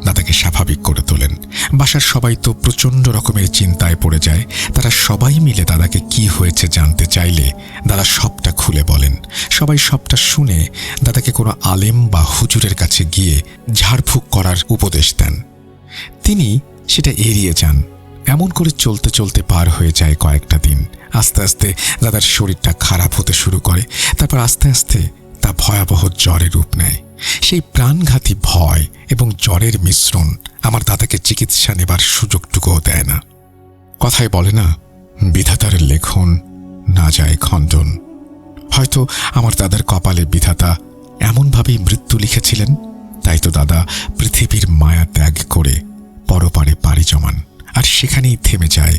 দাদাকে স্বাভাবিক করে তোলেন। বাসার সবাই তো প্রচণ্ড রকমের চিন্তায় পড়ে যায়। তারা সবাই মিলে দাদাকে কি হয়েছে জানতে চাইলে দাদা সবটা খুলে বলেন। সবাই সবটা শুনে দাদাকে কোনো আলেম বা হুজুরের কাছে গিয়ে ঝাড়ফুঁক করার উপদেশ দেন। তিনি সেটা এড়িয়ে যান। এমন করে চলতে চলতে পার হয়ে যায় কয়েকটা দিন। আস্তে আস্তে দাদার শরীরটা খারাপ হতে শুরু করে। তারপর আস্তে আস্তে তা ভয়াবহ জ্বরের রূপ নেয়। সেই প্রাণঘাতী ভয় এবং জ্বরের মিশ্রণ আমার দাদাকে চিকিৎসা নেবার সুযোগটুকুও দেয় না। কথায় বলে না, বিধাতার লেখন না যায় খণ্ডন। হয়তো আমার দাদার কপালে বিধাতা এমনভাবেই মৃত্যু লিখেছিলেন। তাই তো দাদা পৃথিবীর মায়া ত্যাগ করে পরপারে পাড়ি জমান, আর সেখানেই থেমে যায়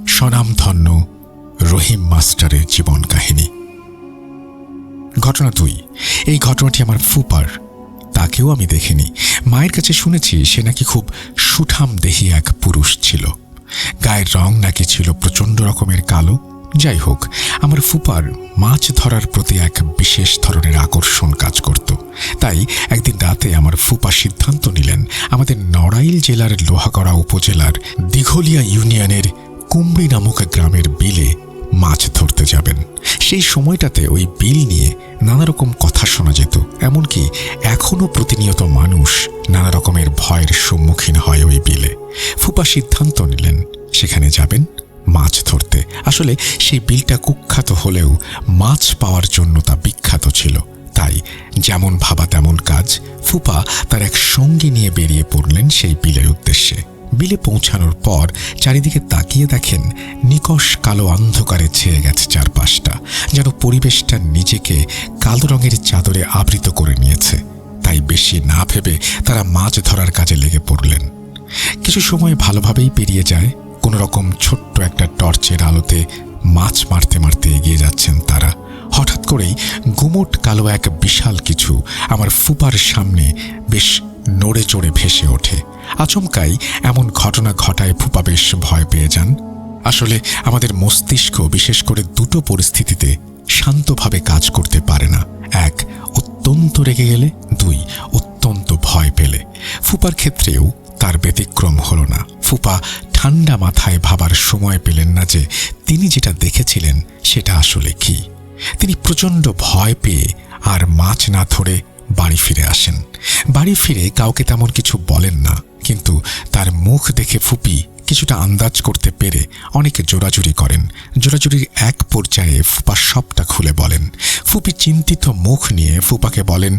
স্বনামধন্য রহিম মাস্টারের জীবন কাহিনী। ঘটনা 2। এই ঘটনাটি আমার ফুপার। তাকেও আমি দেখিনি। মায়ের কাছে শুনেছি সে নাকি খুব সুঠাম দেহি এক পুরুষ ছিল। গায়ের রং নাকি ছিল প্রচণ্ড রকমের কালো। যাই হোক, আমার ফুপার মাছ ধরার প্রতি এক বিশেষ ধরনের আকর্ষণ কাজ করত। তাই একদিন রাতে আমার ফুপা সিদ্ধান্ত নিলেন আমাদের নড়াইল জেলার লোহাগড়া উপজেলার দিঘলিয়া ইউনিয়নের কুমড়ি নামক গ্রামের বিলে মাছ ধরতে যাবেন। সেই সময়টাতে ওই বিল নিয়ে নানা রকম কথা শোনা যেত। এমনকি এখনও প্রতিনিয়ত মানুষ নানা রকমের ভয়ের সম্মুখীন হয় ওই বিলে। ফুপা সিদ্ধান্ত নিলেন সেখানে যাবেন মাছ ধরতে। আসলে সেই বিলটা কুখ্যাত হলেও মাছ পাওয়ার জন্য তা বিখ্যাত ছিল। তাই যেমন ভাবা তেমন কাজ, ফুপা তার এক সঙ্গী নিয়ে বেরিয়ে পড়লেন সেই বিলের উদ্দেশ্যে। বিলে পৌঁছানোর পর চারিদিকে তাকিয়ে দেখেন নিকষ কালো অন্ধকারে ছেয়ে গেছে চারপাশটা, যেন পরিবেশটা নিজেকে কালো রঙের চাদরে আবৃত করে নিয়েছে। তাই বেশি না ভেবে তারা মাছ ধরার কাজে লেগে পড়লেন। কিছু সময় ভালোভাবেই পেরিয়ে যায়। কোনো রকম ছোট্ট একটা টর্চের আলোতে মাছ মারতে মারতে এগিয়ে যাচ্ছেন তারা। হঠাৎ করেই গুমোট কালো এক বিশাল কিছু আমার ফুপার সামনে বেশ নড়ে চড়ে ভেসে ওঠে। আচমকাই এমন ঘটনা ঘটায় ফুপা বেশ ভয় পেয়ে যান। আসলে আমাদের মস্তিষ্ক বিশেষ করে দুটো পরিস্থিতিতে শান্তভাবে কাজ করতে পারে না। 1, অত্যন্ত রেগে গেলে, 2, অত্যন্ত ভয় পেলে। ফুপার ক্ষেত্রেও তার ব্যতিক্রম হলো না। ফুপা ঠান্ডা মাথায় ভাবার সময় পেলেন না যে তিনি যেটা দেখেছিলেন সেটা আসলে কি। তিনি প্রচণ্ড ভয় পেয়ে আর মাছ না ধরে বাড়ি ফিরে আসেন। বাড়ি ফিরে কাউকে তেমন কিছু বলেন না, কিন্তু তার মুখ দেখে ফুপি কিছুটা আন্দাজ করতে পেরে অনেকে জোরাজুরি করেন। জোরাজুরির এক পর্যায়ে ফুপা সবটা খুলে বলেন। ফুপি চিন্তিত মুখ নিয়ে ফুপাকে বলেন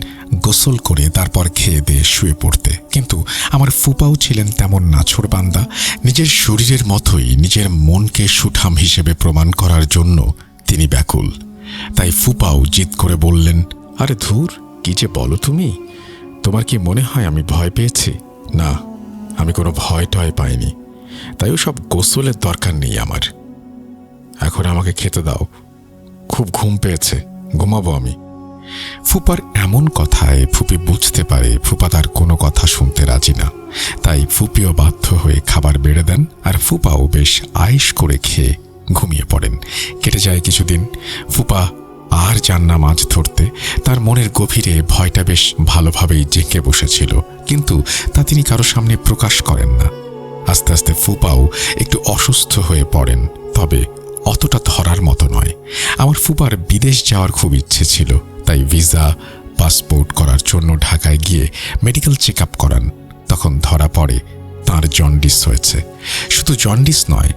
গোসল করে তারপর খেয়ে দিয়ে শুয়ে পড়তে। কিন্তু আমার ফুপাও ছিলেন তেমন নাছোড়বান্দা। নিজের শরীরের মতোই নিজের মনকে সুঠাম হিসেবে প্রমাণ করার জন্য তিনি ব্যাকুল। তাই ফুপাও জিদ করে বললেন, আরে ধুর, কি যে বলো তুমি? তোমার কি মনে হয় আমি ভয় পেয়েছি? না, আমি কোনো ভয় টয় পাইনি। তাই সব গোসলের দরকার নেই আমার। এখন আমাকে খেতে দাও, খুব ঘুম পেয়েছে, ঘুমাবো আমি। ফুপার এমন কথায় ফুপি বুঝতে পারে ফুপা তার কোনো কথা শুনতে রাজি না। তাই ফুপিও বাধ্য হয়ে খাবার বেড়ে দেন, আর ফুপাও বেশ আয়েশ করে খেয়ে ঘুমিয়ে পড়েন। কেটে যায় কিছুদিন। ফুপা আর যান না মাছ ধরতে। তার মনের গভীরে ভয়টা বেশ ভালোভাবেই জেঁকে বসেছিল, কিন্তু তা তিনি কারো সামনে প্রকাশ করেন না। আস্তে আস্তে ফুপাও একটু অসুস্থ হয়ে পড়েন, তবে অতটা ধরার মতো নয়। আমার ফুপার বিদেশ যাওয়ার খুব ইচ্ছে ছিল, তাই ভিসা পাসপোর্ট করার জন্য ঢাকায় গিয়ে মেডিকেল চেক আপ করান। তখন ধরা পড়ে তাঁর জন্ডিস হয়েছে। শুধু জন্ডিস নয়,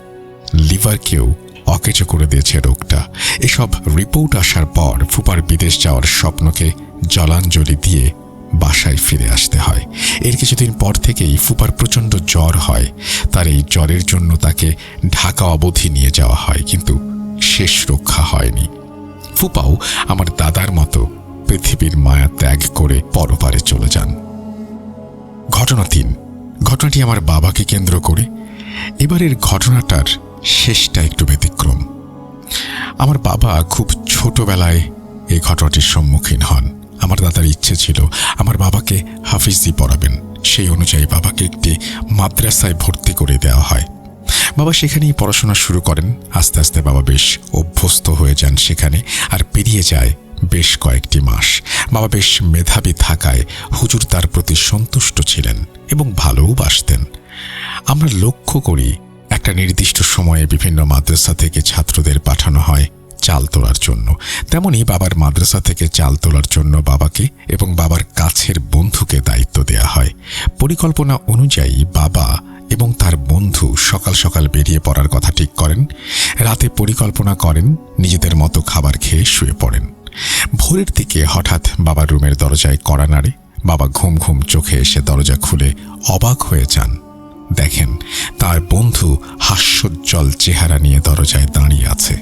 লিভারকেও অকেজো করে দিয়েছে রোগটা। এসব রিপোর্ট আসার পর ফুপার বিদেশ যাওয়ার স্বপ্নকে জলাঞ্জলি দিয়ে বাসায় ফিরে আসতে হয়। এর কিছুদিন পর থেকেই ফুপার প্রচণ্ড জ্বর হয়। তার এই জ্বরের জন্য তাকে ঢাকা অবধি নিয়ে যাওয়া হয়, কিন্তু শেষ রক্ষা হয়নি। ফুপাও আমার দাদার মতো পৃথিবীর মায়া ত্যাগ করে পরপারে চলে যান। ঘটনা 3। ঘটনাটি আমার বাবাকে কেন্দ্র করে। এবারের ঘটনাটার শেষটা একটু ব্যতিক্রম। আমার বাবা খুব ছোটবেলায় এই ঘটনাটির সম্মুখীন হন। আমার দাদার ইচ্ছে ছিল আমার বাবাকে হাফিজি পড়াবেন। সেই অনুযায়ী বাবাকে একটি মাদ্রাসায় ভর্তি করে দেওয়া হয়। বাবা সেখানেই পড়াশোনা শুরু করেন। আস্তে আস্তে বাবা বেশ অভ্যস্ত হয়ে যান সেখানে, আর পেরিয়ে যায় বেশ কয়েকটি মাস। বাবা বেশ মেধাবী থাকায় হুজুর তার প্রতি সন্তুষ্ট ছিলেন এবং ভালোবাসতেন। আমরা লক্ষ্য করি একটা নির্দিষ্ট সময়ে বিভিন্ন মাদ্রাসা থেকে ছাত্রদের পাঠানো হয় চাল তোলার জন্য। তেমনি বাবার মাদ্রাসা থেকে চাল তোলার জন্য বাবাকে এবং বাবার কাছের বন্ধুকে দায়িত্ব দেয়া হয়। পরিকল্পনা অনুযায়ী বাবা এবং তার বন্ধু সকাল সকাল বেরিয়ে পড়ার কথা ঠিক করেন। রাতে পরিকল্পনা করেন, নিজেদের মতো খাবার খেয়ে শুয়ে পড়েন। ভোরের দিকে হঠাৎ বাবার রুমের দরজায় কড়া নাড়ে। বাবা ঘুম ঘুম চোখে এসে দরজা খুলে অবাক হয়ে যান। দেখেন তার বন্ধু হাস্যোজ্জ্বল চেহারা নিয়ে দরজায় দাঁড়িয়ে আছে।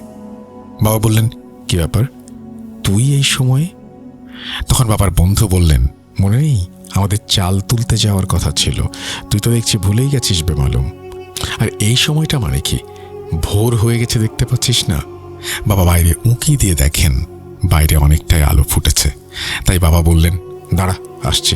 বাবা বললেন, কি ব্যাপার, তুই এই সময়ে? তখন বাবার বন্ধু বললেন, মনে নেই আমাদের চাল তুলতে যাওয়ার কথা ছিল, তুই তো দেখছি ভুলেই গেছিস বেমালুম। আর এই সময়টা মানে কি? ভোর হয়ে গেছে দেখতে পাচ্ছিস না? বাবা বাইরে উঁকি দিয়ে দেখেন বাইরে অনেকটাই আলো ফুটেছে। তাই বাবা বললেন, দাঁড়া আসছি।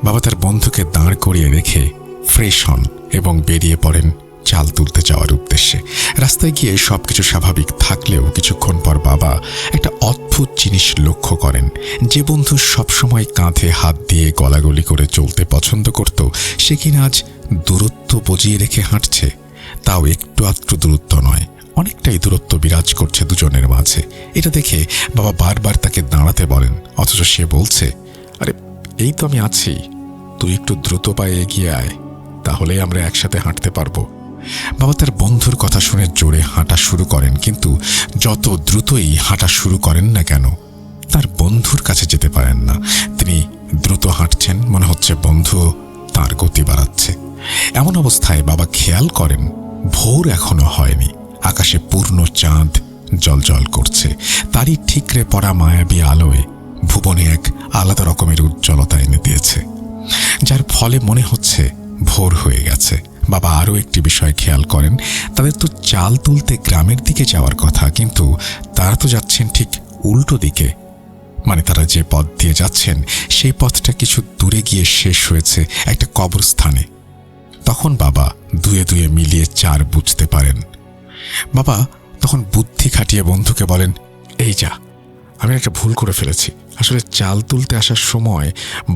বাবা তার বন্ধুকে দাঁড় করিয়ে রেখে ফ্রেশ হন এবং বেরিয়ে পড়েন চাল তুলতে যাওয়ার উদ্দেশ্যে। রাস্তায় গিয়ে সবকিছু স্বাভাবিক থাকলেও কিছুক্ষণ পর বাবা একটা অদ্ভুত জিনিস লক্ষ্য করেন। যে বন্ধু সবসময় কাঁধে হাত দিয়ে গলাগলি করে চলতে পছন্দ করত, সে কিনা আজ দূরত্ব বজিয়ে রেখে হাঁটছে। তাও একটু আধটু দূরত্ব নয়, অনেকটাই দূরত্ব বিরাজ করছে দুজনের মাঝে। এটা দেখে বাবা বারবার তাকে দাঁড়াতে বলেন, অথচ সে বলছে, আরে এই তো আমি আছি, তুই একটু দ্রুত পায়ে এগিয়ে আয়, তাহলেই আমরা একসাথে হাঁটতে পারবো। বাবা তার বন্ধুর কথা শুনে জোরে হাঁটা শুরু করেন, কিন্তু যত দ্রুতই হাঁটা শুরু করেন না কেন তার বন্ধুর কাছে যেতে পারেন না। তিনি দ্রুত হাঁটছেন, মনে হচ্ছে বন্ধু তার গতি বাড়াচ্ছে। এমন অবস্থায় বাবা খেয়াল করেন ভোর এখনো হয়নি, আকাশে পূর্ণ চাঁদ জ্বলজ্বল করছে। তারই ঠিকরে পড়া মায়াবী আলোয় ভুবনে এক আলাদা রকমের উজ্জ্বলতা এনে দিয়েছে, যার ফলে মনে হচ্ছে ভোর হয়ে গেছে। বাবা আরও একটি বিষয় খেয়াল করেন, তাদের তো চাল তুলতে গ্রামের দিকে যাওয়ার কথা, কিন্তু তারা তো যাচ্ছেন ঠিক উল্টো দিকে। মানে তারা যে পথ দিয়ে যাচ্ছেন সেই পথটা কিছু দূরে গিয়ে শেষ হয়েছে একটা কবরস্থানে। তখন বাবা দুয়ে দুয়ে মিলিয়ে 4 বুঝতে পারেন। বাবা তখন বুদ্ধি খাটিয়ে বন্ধুকে বলেন, এই যা, আমি একটা ভুল করে ফেলেছি। আসলে চাল তুলতে আসার সময়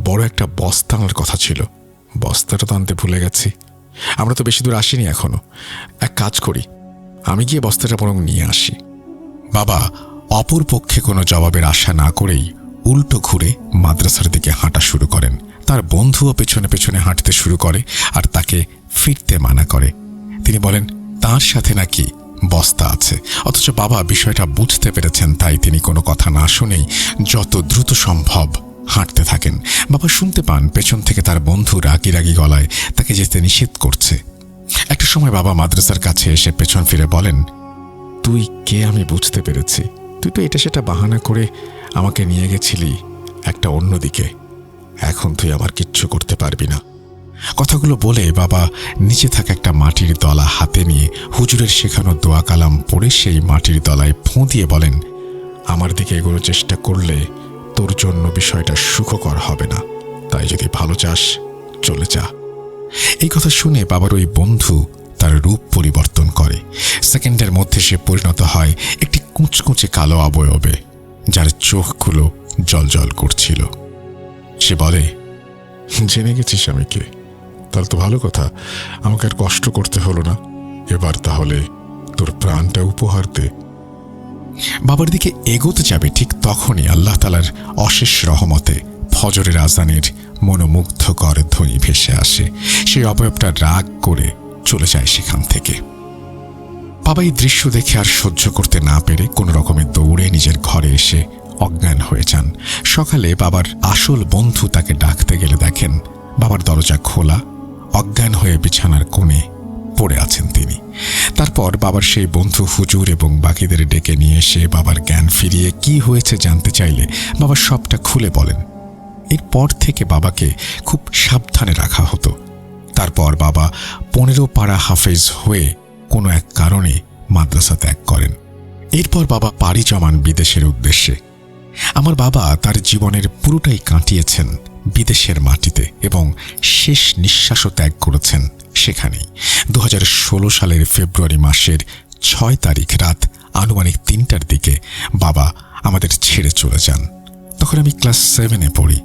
বড় একটা বস্তা আনার কথা ছিল, বস্তাটা তো আনতে ভুলে গেছি। আমরা তো বেশি দূর আসিনি এখনো। এক কাজ করি, আমি গিয়ে বস্তাটা বরং নিয়ে আসি। বাবা অপর পক্ষে কোনো জবাবের আশা না করেই উল্টো ঘুরে মাদ্রাসার দিকে হাঁটা শুরু করেন। তার বন্ধুও পেছনে পেছনে হাঁটতে শুরু করে আর তাকে ফিরতে মানা করে। তিনি বলেন তার সাথে নাকি বস্তা আছে, অথচ বাবা বিষয়টা বুঝতে পেরেছেন, তাই তিনি কোনো কথা না শুনেই যত দ্রুত সম্ভব হাঁটতে থাকেন। বাবা শুনতে পান পেছন থেকে তার বন্ধু রাগি রাগি গলায় তাকে যেতে নিষেধ করছে। একটা সময় বাবা মাদ্রাসার কাছে এসে পেছন ফিরে বলেন, তুই কে আমি বুঝতে পেরেছি, তুই তো এটা সেটা বাহানা করে আমাকে নিয়ে গেছিলি একটা অন্যদিকে, এখন তুই আমার কিচ্ছু করতে পারবি না। কথাগুলো বলে বাবা নিচে থাকা একটা মাটির দলা হাতে নিয়ে হুজুরের শেখানো দোয়া কালাম পড়ে সেই মাটির দলায় ফোঁ দিয়ে বলেন, আমার দিকে এগোনোর চেষ্টা করলে তোর জন্য বিষয়টা সুখকর হবে না, তাই যদি ভালো চাস চলে যা। এই কথা শুনে বাবার ওই বন্ধু তার রূপ পরিবর্তন করে। সেকেন্ডের মধ্যে সে পরিণত হয় একটি কুঁচকুঁচে কালো অবয়বে, যার চোখগুলো জ্বলজ্বল করছিল। সে বলে, জেনে গেছিস আমি কে? তাহলে তো ভালো কথা, আমাকে আর কষ্ট করতে হলো না। এবার তাহলে তোর প্রাণটা উপহার দে। বাবার দিকে এগোতে যাবে ঠিক তখনই আল্লাহ তাআলার অশেষ রহমতে ফজরের আজানের মনোমুগ্ধকর ধ্বনি ভেসে আসে। সেই অবয়বটা রাগ করে চলে যায় সেখান থেকে। বাবা এই দৃশ্য দেখে আর সহ্য করতে না পেরে কোনো রকমে দৌড়ে নিজের ঘরে এসে অজ্ঞান হয়ে যান। সকালে বাবার আসল বন্ধু তাকে ডাকতে গেলে দেখেন বাবার দরজা খোলা, অজ্ঞান হয়ে বিছানার কোণে পড়ে আছেন তিনি। তারপর বাবার সেই বন্ধু হুজুর এবং বাকিদের ডেকে নিয়ে এসে বাবার জ্ঞান ফিরিয়ে কি হয়েছে জানতে চাইলে বাবা সবটা খুলে বলেন। এরপর থেকে বাবাকে খুব সাবধানে রাখা হতো। তারপর বাবা 15 পারা হাফেজ হয়ে কোনো এক কারণে মাদ্রাসা ত্যাগ করেন। এরপর বাবা পাড়ি জমান বিদেশের উদ্দেশ্যে। আমার বাবা তার জীবনের পুরোটাই কাটিয়েছেন বিদেশের মাটিতে এবং শেষ নিঃশ্বাসও ত্যাগ করেছেন সেখানেই। 2016 সালের ফেব্রুয়ারি মাসের 6 তারিখ রাত আনুমানিক 3টার দিকে বাবা আমাদের ছেড়ে চলে যান। তখন আমি ক্লাস 7-এ পড়ি।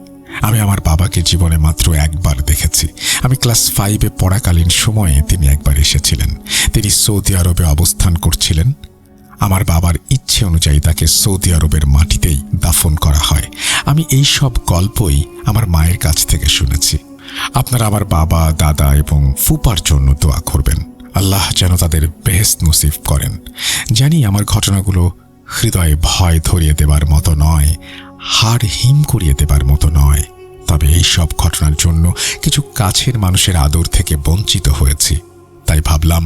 আমি আমার বাবাকে জীবনে মাত্র একবার দেখেছি। আমি ক্লাস 5-এ পড়াকালীন সময়ে তিনি একবার এসেছিলেন। তিনি সৌদি আরবে অবস্থান করছিলেন। আমার বাবার ইচ্ছে অনুযায়ী তাকে সৌদি আরবের মাটিতেই দাফন করা হয়। আমি এই সব গল্পই আমার মায়ের কাছ থেকে শুনেছি। আপনারা আমার বাবা, দাদা এবং ফুপার জন্য দোয়া করবেন। আল্লাহ যেন তাদের বেহেশত নসিব করেন। জানি আমার ঘটনাগুলো হৃদয়ে ভয় ধরিয়ে দেবার মতো নয়, হাড় হিম করিয়ে দেবার মতো নয়। তবে এই সব ঘটনার জন্য কিছু কাছের মানুষের আদর থেকে বঞ্চিত হয়েছি। তাই ভাবলাম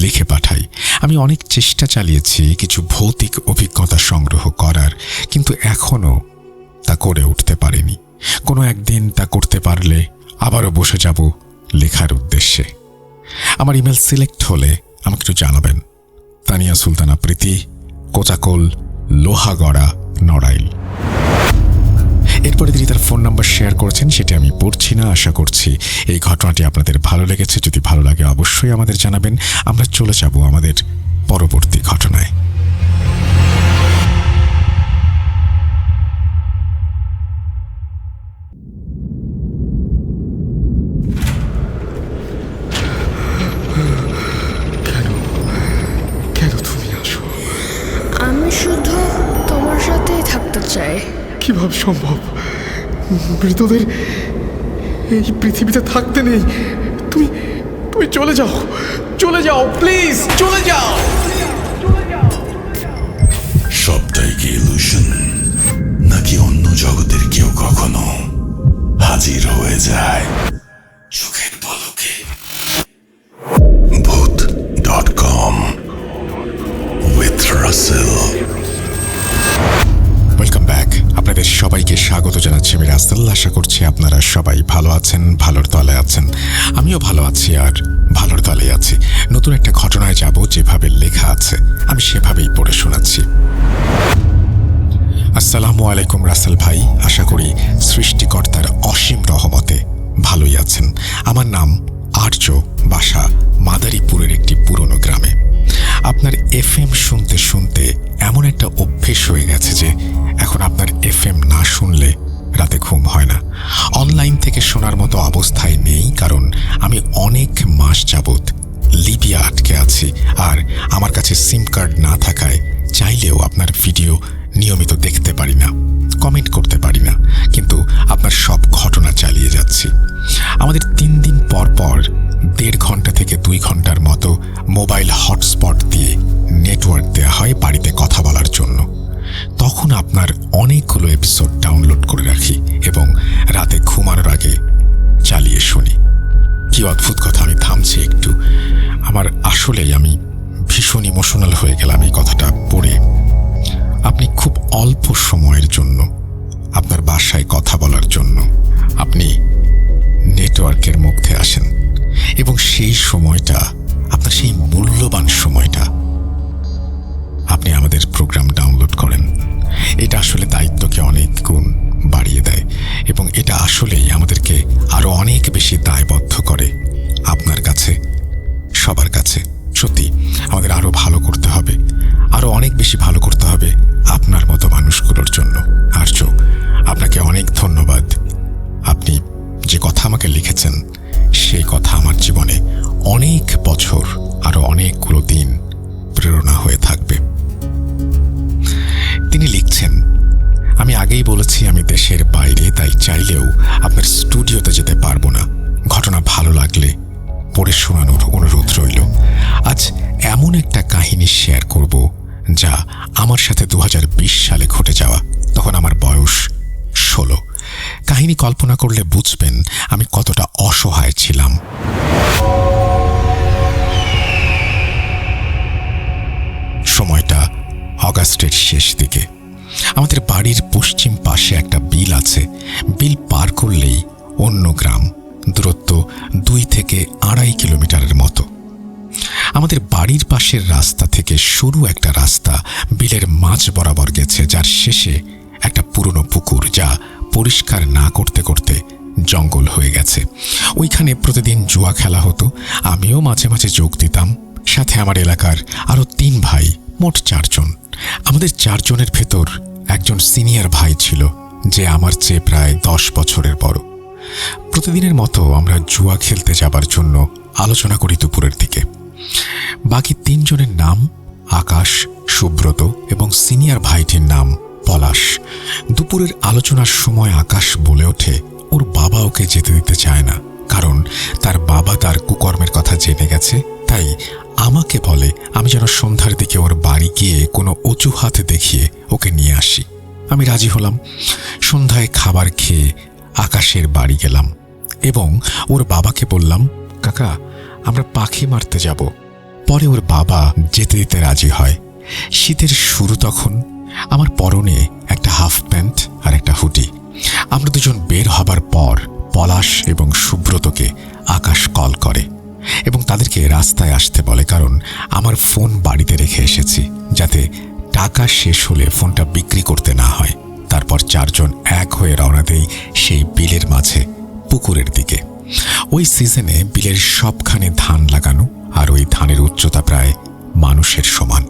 লিখে পাঠাই। আমি অনেক চেষ্টা চালিয়েছি কিছু ভৌতিক অভিজ্ঞতা সংগ্রহ করার, কিন্তু এখনও তা করে উঠতে পারিনি। কোনো একদিন তা করতে পারলে আবারও বসে যাব লেখার উদ্দেশ্যে। আমার ইমেল সিলেক্ট হলে আমাকে একটু জানাবেন। তানিয়া সুলতানা প্রীতি, কোচাকোল, লোহাগড়া, নড়াইল। এরপরে তিনি তার ফোন নাম্বার শেয়ার করেছেন, সেটি আমি পড়ছি না। আশা করছি এই ঘটনাটি আপনাদের ভালো লেগেছে। যদি ভালো লাগে অবশ্যই আমাদের জানাবেন। আমরা চলে যাব আমাদের পরবর্তী ঘটনায়। কেন তুমি আসো? আমি শুধু তোমার সাথেই থাকতে চাই। কিভাবে সম্ভব? মৃতদের এই পৃথিবীতে থাকতে নেই। তুমি তুমি চলে যাও, চলে যাও, প্লিজ চলে যাও। সবটাই কি ইলুশন, নাকি অন্য জগতের কেউ কখনো হাজির হয়ে যায় চোখের পলকে? Bhoot.com with Russell. Welcome back. আপনাদের সবাইকে স্বাগত জানাচ্ছি আমি রাসেল। আশা করছি আপনারা সবাই ভালো আছেন, ভালোর তলে আছেন। আমিও ভালো আছি আর ভালোর তলে আছি। নতুন একটা ঘটনায় যাব, যেভাবে লেখা আছে আমি সেভাবেই পড়ে শোনাচ্ছি। আসসালামু আলাইকুম রাসেল ভাই। আশা করি সৃষ্টিকর্তার অসীম রহমতে ভালোই আছেন। আমার নাম আর্য, বাসা মাদারীপুরের একটি পুরনো গ্রামে। আপনার FM শুনতে শুনতে এমন একটা অভ্যেস হয়ে গেছে যে এখন আপনার FM না শুনলে রাতে ঘুম হয় না। অনলাইন থেকে শোনার মতো অবস্থায় নেই, কারণ আমি অনেক মাস যাবৎ লিবিয়া আটকে আছি। আর আমার কাছে সিম কার্ড না থাকায় চাইলেও আপনার ভিডিও নিয়মিত দেখতে পারি না, কমেন্ট করতে পারি না, কিন্তু আপনার সব ঘটনা চালিয়ে যাচ্ছি। আমাদের 3 দিন পর পর 1.5 ঘন্টা থেকে 2 ঘন্টার মতো মোবাইল হটস্পট দিয়ে নেটওয়ার্ক দেওয়া হয় বাড়িতে কথা বলার জন্য। তখন আপনার অনেকগুলো এপিসোড ডাউনলোড করে রাখি এবং রাতে ঘুমানোর আগে চালিয়ে শুনি। কি অদ্ভুত কথা, আমি থামছি একটু। আমার আসলেই আমি ভীষণ ইমোশনাল হয়ে গেলাম এই কথাটা পড়ে। আপনি খুব অল্প সময়ের জন্য আপনার বাসায় কথা বলার জন্য আপনি নেটওয়ার্কের মধ্যে আসেন এবং সেই সময়টা, আপনার সেই মূল্যবান সময়টা আপনি আমাদের প্রোগ্রাম ডাউনলোড করেন। এটা আসলে দায়িত্বকে অনেক গুণ বাড়িয়ে দেয় এবং এটা আসলেই আমাদেরকে আরো অনেক বেশি দায়বদ্ধ করে আপনার কাছে, সবার কাছে। সত্যি আমাদের আরো ভালো করতে হবে, আরো অনেক বেশি ভালো করতে হবে আপনার মতো মানুষগুলোর জন্য। আর্য, আপনাকে অনেক ধন্যবাদ। আপনি যে কথা আমাকে লিখেছেন সেই কথা আমার জীবনে অনেক বছর, আরো অনেকগুলো দিন প্রেরণা হয়ে থাকবে। তিনি লিখছেন, আমি আগেই বলেছি আমি দেশের বাইরে, তাই চাইলেও আপনার স্টুডিওতে যেতে পারবো না। ঘটনা ভালো লাগলে পড়ে শোনানোর অনুরোধ রইল। আজ এমন একটা কাহিনী শেয়ার করব যা আমার সাথে 2020 সালে ঘটে যাওয়া তখন আমার বয়স 16। কাহিনী কল্পনা করলে বুঝবেন আমি কতটা অসহায় ছিলাম। সময়টা অগাস্টের শেষ দিকে। আমাদের বাড়ির পশ্চিম পাশে একটা বিল আছে। বিল পার করলেই অন্য গ্রাম, দূরত্ব 2 থেকে 2.5 কিলোমিটারের মতো। আমাদের বাড়ির পাশের রাস্তা থেকে সরু একটা রাস্তা বিলের মাঝ বরাবর গেছে, যার শেষে একটা পুরনো পুকুর, যা পরিষ্কার না করতে করতে জঙ্গল হয়ে গেছে। ওইখানে প্রতিদিন জুয়া খেলা হতো। আমিও মাঝে মাঝে যোগ দিতাম। সাথে আমার এলাকার আরও 3 ভাই, মোট 4 জন। আমাদের 4 জনের ভেতর একজন সিনিয়র ভাই ছিল, যে আমার চেয়ে প্রায় 10 বছরের বড়। প্রতিদিনের মতো আমরা জুয়া খেলতে যাবার জন্য আলোচনা করি দুপুরের দিকে। বাকি 3 জনের নাম আকাশ, সুব্রত এবং সিনিয়র ভাইটির নাম পলাশ। দুপুরের আলোচনার সময় আকাশ বলে ওঠে ওর বাবা ওকে যেতে দিতে চায় না, কারণ তার বাবা তার কুকর্মের কথা জেনে গেছে। তাই আমাকে বলে আমি যেন সন্ধ্যার দিকে ওর বাড়ি গিয়ে কোনো অজুহাত দেখিয়ে ওকে নিয়ে আসি। আমি রাজি হলাম। সন্ধ্যায় খাবার খেয়ে আকাশের বাড়ি গেলাম এবং ওর বাবাকে বললাম, কাকা, আমরা পাখি মারতে যাব। পরে ওর বাবা যেতে দিতে রাজি হয়। শীতের শুরু তখন। আমার পরনে একটা হাফ প্যান্ট আর একটা হুডি। আমরা দুজন বের হবার পর পলাশ এবং সুব্রতকে আকাশ কল করে এবং তাদেরকে রাস্তায় আসতে বলে, কারণ আমার ফোন বাড়িতে রেখে এসেছি, যাতে টাকা শেষ হলে ফোনটা বিক্রি করতে না হয়। তারপর 4 জন এক হয়ে রওনা দেই সেই বিলের মাঝে পুকুরের দিকে। ওই সিজনে বিলের সবখানে ধান লাগানো, আর ওই ধানের উচ্চতা প্রায় মানুষের সমান।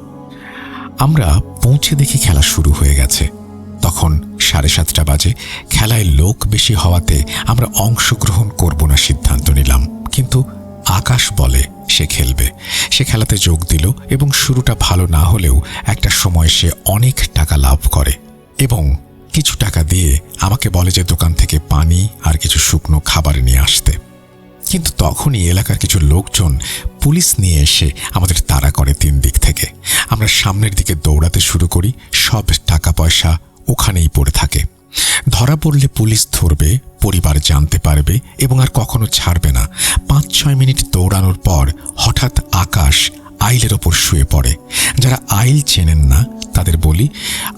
আমরা পৌঁছে দেখি খেলা শুরু হয়ে গেছে। তখন 7:30 বাজে। খেলায় লোক বেশি হওয়াতে আমরা অংশগ্রহণ করব না সিদ্ধান্ত নিলাম, কিন্তু আকাশ বলে সে খেলবে। সে খেলাতে যোগ দিল এবং শুরুটা ভালো না হলেও একটা সময় সে অনেক টাকা লাভ করে এবং কিছু টাকা দিয়ে আমাকে বলে যে দোকান থেকে পানি আর কিছু শুকনো খাবার নিয়ে আসতে। কিন্তু তখনই এলাকার কিছু লোকজন পুলিশ নিয়ে এসে আমাদের তাড়া করে 3 দিক থেকে। আমরা সামনের দিকে দৌড়াতে শুরু করি। সব টাকা পয়সা ওখানেই পড়ে থাকে। ধরা পড়লে পুলিশ ধরবে, পরিবার জানতে পারবে এবং আর কখনো ছাড়বে না। 5-6 মিনিট দৌড়ানোর পর হঠাৎ আকাশ আইলের ওপর শুয়ে পড়ে। যারা আইল চেনেন না তাদের বলি,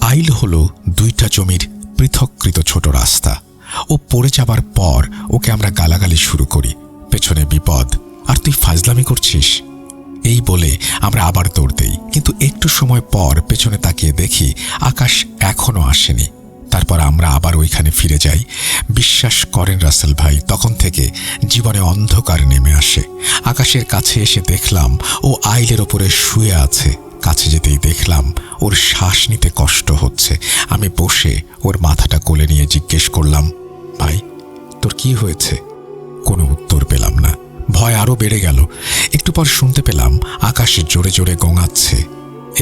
আইল হলো 2টা জমির পৃথককৃত ছোট রাস্তা। ও পড়ে যাবার পর ওকে আমরা গালাগালি শুরু করি, পেছনে বিপদ, আর তুই ফাজলামি করছিস, এই বলে আমরা আবার দৌড় দেই। কিন্তু একটু সময় পর পেছনে তাকিয়ে দেখি আকাশ এখনো আসেনি। তারপর আমরা আবার ওইখানে ফিরে যাই। বিশ্বাস করেন রাসেল ভাই, তখন থেকে জীবনে অন্ধকার নেমে আসে। আকাশের কাছে এসে দেখলাম ও আইলের ওপরে শুয়ে আছে। কাছে যেতেই দেখলাম ওর শ্বাস নিতে কষ্ট হচ্ছে। আমি বসে ওর মাথাটা কোলে নিয়ে জিজ্ঞেস করলাম, ভাই, তোর কি হয়েছে? কোনো উত্তর পেলাম না। ভয় আরো বেড়ে গেল। একটু পর শুনতে পেলাম আকাশ জোরে জোরে গোঙাচ্ছে।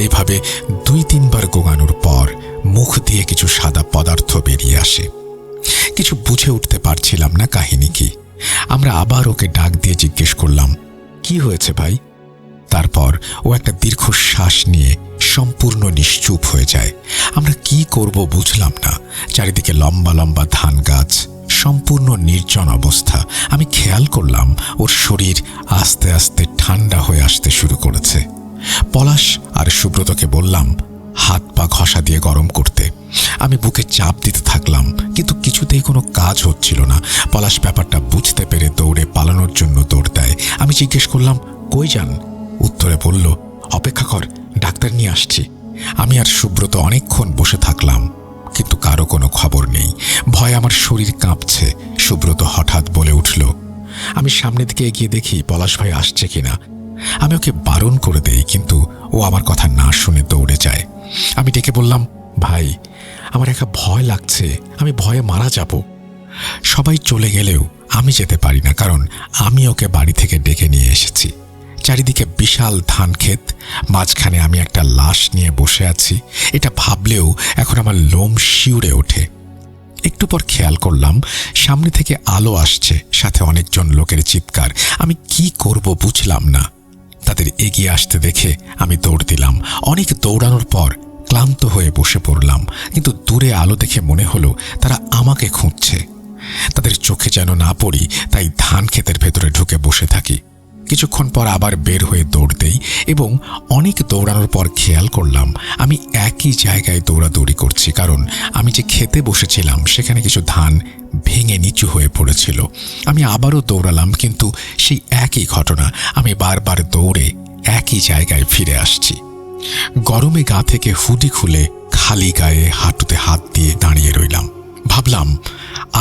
এইভাবে 2-3 বার গোঙানোর পর মুখ দিয়ে কিছু সাদা পদার্থ বেরিয়ে আসে। কিছু বুঝে উঠতে পারছিলাম না কাহিনী কি। আমরা আবার ওকে ডাক দিয়ে জিজ্ঞেস করলাম, কি হয়েছে ভাই? তারপর ও একটা দীর্ঘশ্বাস নিয়ে সম্পূর্ণ নিশ্চুপ হয়ে যায়। আমরা কি করব বুঝলাম না। চারিদিকে লম্বা লম্বা ধান গাছ, সম্পূর্ণ নির্জন অবস্থা। আমি খেয়াল করলাম ওর শরীর আস্তে আস্তে ঠান্ডা হয়ে আসতে শুরু করেছে। পলাশ আর সুব্রতকে বললাম হাত পা ঘষা দিয়ে গরম করতে। আমি বুকে চাপ দিতে থাকলাম, কিন্তু কিছুতেই কোনো কাজ হচ্ছিল না। পলাশ ব্যাপারটা বুঝতে পেরে দৌড়ে পালানোর জন্য দৌড় দেয়। আমি জিজ্ঞেস করলাম, কই যান? উত্তরে বলল, অপেক্ষা কর, ডাক্তার নিয়ে আসছি। আমি আর সুব্রত অনেকক্ষণ বসে থাকলাম, কিন্তু কারো কোনো খবর নেই। ভয়ে আমার শরীর কাঁপছে। সুব্রত হঠাৎ বলে উঠল। আমি সামনের দিকে এগিয়ে দেখি পলাশ ভাই আসছে কিনা। আমি ওকে বারণ করে দেই, কিন্তু ও আমার কথা না শুনে দৌড়ে যায়। আমি ডেকে বললাম, ভাই, আমার একা ভয় লাগছে, আমি ভয়ে মারা যাব। সবাই চলে গেলেও আমি যেতে পারি না, কারণ আমি ওকে বাড়ি থেকে ডেকে নিয়ে এসেছি। চারিদিকে বিশাল ধান ক্ষেত, মাঝখানে আমি একটা লাশ নিয়ে বসে আছি। এটা ভাবলেও এখন আমার লোম শিউরে ওঠে। একটু পর খেয়াল করলাম সামনে থেকে আলো আসছে, সাথে অনেকজন লোকের চিৎকার। আমি কি করব বুঝলাম না। তাদের এগিয়ে আসতে দেখে আমি দৌড় দিলাম। অনেক দৌড়ানোর পর ক্লান্ত হয়ে বসে পড়লাম, কিন্তু দূরে আলো দেখে মনে হলো তারা আমাকে খুঁজছে। তাদের চোখে যেন না পড়ি, তাই ধান ক্ষেতের ভেতরে ঢুকে বসে থাকি। কিছুক্ষণ পর আবার বের হয়ে দৌড় দেই এবং অনেক দৌড়ানোর পর খেয়াল করলাম আমি একই জায়গায় দৌড়াদৌড়ি করছি, কারণ আমি যে খেতে বসেছিলাম সেখানে কিছু ধান ভেঙে নিচু হয়ে পড়েছিল। আমি আবারও দৌড়ালাম, কিন্তু সেই একই ঘটনা, আমি বারবার দৌড়ে একই জায়গায় ফিরে আসছি। গরমে গা থেকে হুডি খুলে খালি গায়ে হাঁটুতে হাত দিয়ে দাঁড়িয়ে রইলাম। ভাবলাম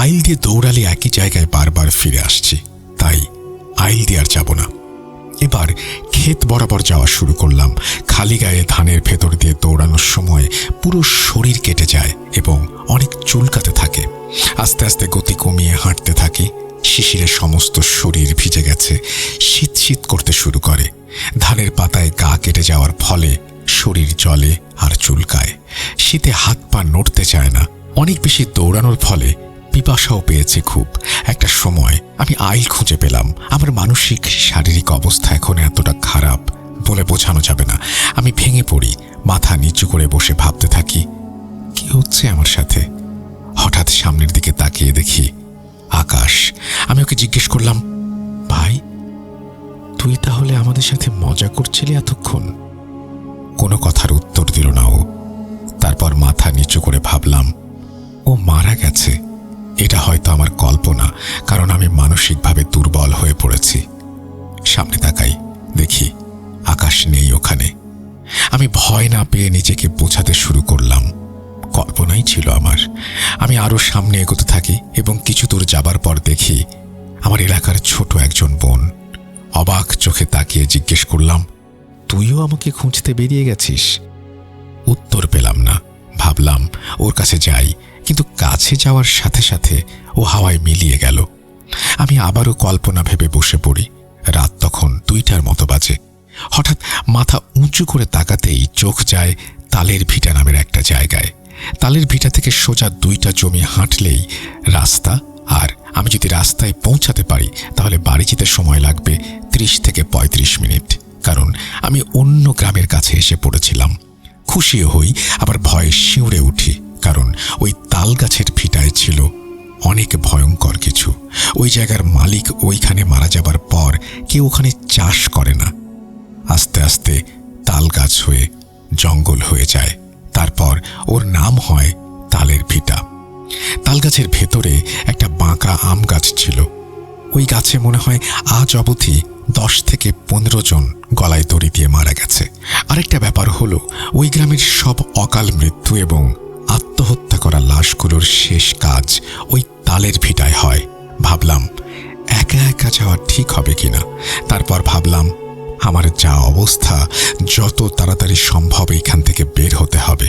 আইল দিয়ে দৌড়ালে একই জায়গায় বারবার ফিরে আসছি, তাই আইল দিয়ে আর যাব না। এবার ক্ষেত বরাবর যাওয়া শুরু করলাম। খালি গায়ে ধানের ভেতর দিয়ে দৌড়ানোর সময় পুরো শরীর কেটে যায় এবং অনেক চুলকাতে থাকে। আস্তে আস্তে গতি কমিয়ে হাঁটতে থাকি। শিশিরে সমস্ত শরীর ভিজে গেছে, শীত শীত করতে শুরু করে। ধানের পাতায় গা কেটে যাওয়ার ফলে শরীর জ্বলে আর চুলকায়। শীতে হাত পা নড়তে চায় না। অনেক বেশি দৌড়ানোর ফলে পিপাসাও পেয়েছে খুব। একটা সময় আমি আইল খুঁজে পেলাম। আমার মানসিক শারীরিক অবস্থা এখন এতটা খারাপ বলে বোঝানো যাবে না। আমি ভেঙে পড়ি, মাথা নিচু করে বসে ভাবতে থাকি কি হচ্ছে আমার সাথে। হঠাৎ সামনের দিকে তাকিয়ে দেখি আকাশ। আমি ওকে জিজ্ঞেস করলাম, ভাই তুই তাহলে আমাদের সাথে মজা করছিলি এতক্ষণ? কোনো কথার উত্তর দিল না ও। তারপর মাথা নিচু করে ভাবলাম ও মারা গেছে। এটা হয়তো আমার কল্পনা, কারণ আমি মানসিকভাবে দুর্বল হয়ে পড়েছি। সামনে তাকাই, দেখি আকাশ নেই ওখানে। আমি ভয় না পেয়ে নিজেকে বোঝাতে শুরু করলাম কল্পনাই ছিল আমার। আমি আরো সামনে এগোতে থাকি এবং কিছু দূর যাবার পর দেখি আমার এলাকার ছোট একজন বোন। অবাক চোখে তাকিয়ে জিজ্ঞেস করলাম, তুইও আমাকে খুঁজতে বেরিয়ে গেছিস? উত্তর পেলাম না। ভাবলাম ওর কাছে যাই, কিন্তু কাছে যাওয়ার সাথে সাথে ও হাওয়ায় মিলিয়ে গেল। আমি আবারও কল্পনা ভেবে বসে পড়ি। রাত তখন 2টার মতো বাজে। হঠাৎ মাথা উঁচু করে তাকাতেই চোখ যায় তালের ভিটা নামের একটা জায়গায়। তালের ভিটা থেকে সোজা 2টা জমি হাঁটলেই রাস্তা, আর আমি যদি রাস্তায় পৌঁছাতে পারি তাহলে বাড়ি যেতে সময় লাগবে 30 থেকে 35 মিনিট, কারণ আমি অন্য গ্রামের কাছে এসে পড়েছিলাম। খুশিও হই, আবার ভয়ে শিউরে উঠি, কারণ ওই তাল গাছের ভিটায় ছিল অনেক ভয়ঙ্কর কিছু। ওই জায়গার মালিক ওইখানে মারা যাবার পর কেউ ওখানে চাষ করে না। আস্তে আস্তে তাল গাছ হয়ে জঙ্গল হয়ে যায়। তারপর ওর নাম হয় তালের ভিটা। তাল গাছের ভেতরে একটা বাঁকা আম গাছ ছিল। ওই গাছে মনে হয় আজ অবধি 10 থেকে 15 জন গলায় দড়ি দিয়ে মারা গেছে। আরেকটা ব্যাপার হলো ওই গ্রামের সব অকাল মৃত্যু এবং আত্মহত্যা করা লাশগুলোর শেষ কাজ ওই তালের ভিটায় হয়। ভাবলাম একা একা যাওয়া ঠিক হবে কিনা। তারপর ভাবলাম আমার যা অবস্থা, যত তাড়াতাড়ি সম্ভব এখান থেকে বের হতে হবে।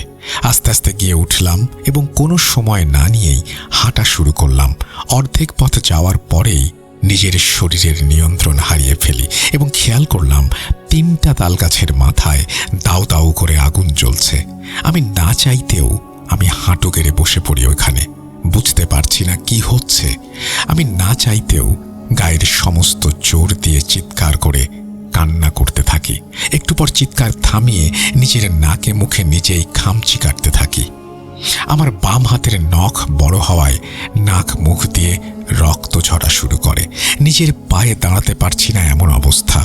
আস্তে আস্তে গিয়ে উঠলাম এবং কোনো সময় না নিয়েই হাঁটা শুরু করলাম। অর্ধেক পথ যাওয়ার পরেই নিজের শরীরের নিয়ন্ত্রণ হারিয়ে ফেলি এবং খেয়াল করলাম 3টা তাল গাছের মাথায় দাউ দাউ করে আগুন জ্বলছে। আমি না চাইতেও আমি হাঁটু গেড়ে বসে পড়ি ওইখানে। বুঝতে পারছি না কি হচ্ছে। আমি না চাইতেও গায়ের সমস্ত জোর দিয়ে চিৎকার করে কান্না করতে থাকি। একটু পর চিৎকার থামিয়ে নিজের নাকে মুখে নিজেই খামচি কাটতে থাকি। আমার বাম হাতের নখ বড় হওয়ায় নাক মুখ দিয়ে রক্ত ঝরা শুরু করে। নিজের পায়ে দাঁড়াতে পারছি না এমন অবস্থা।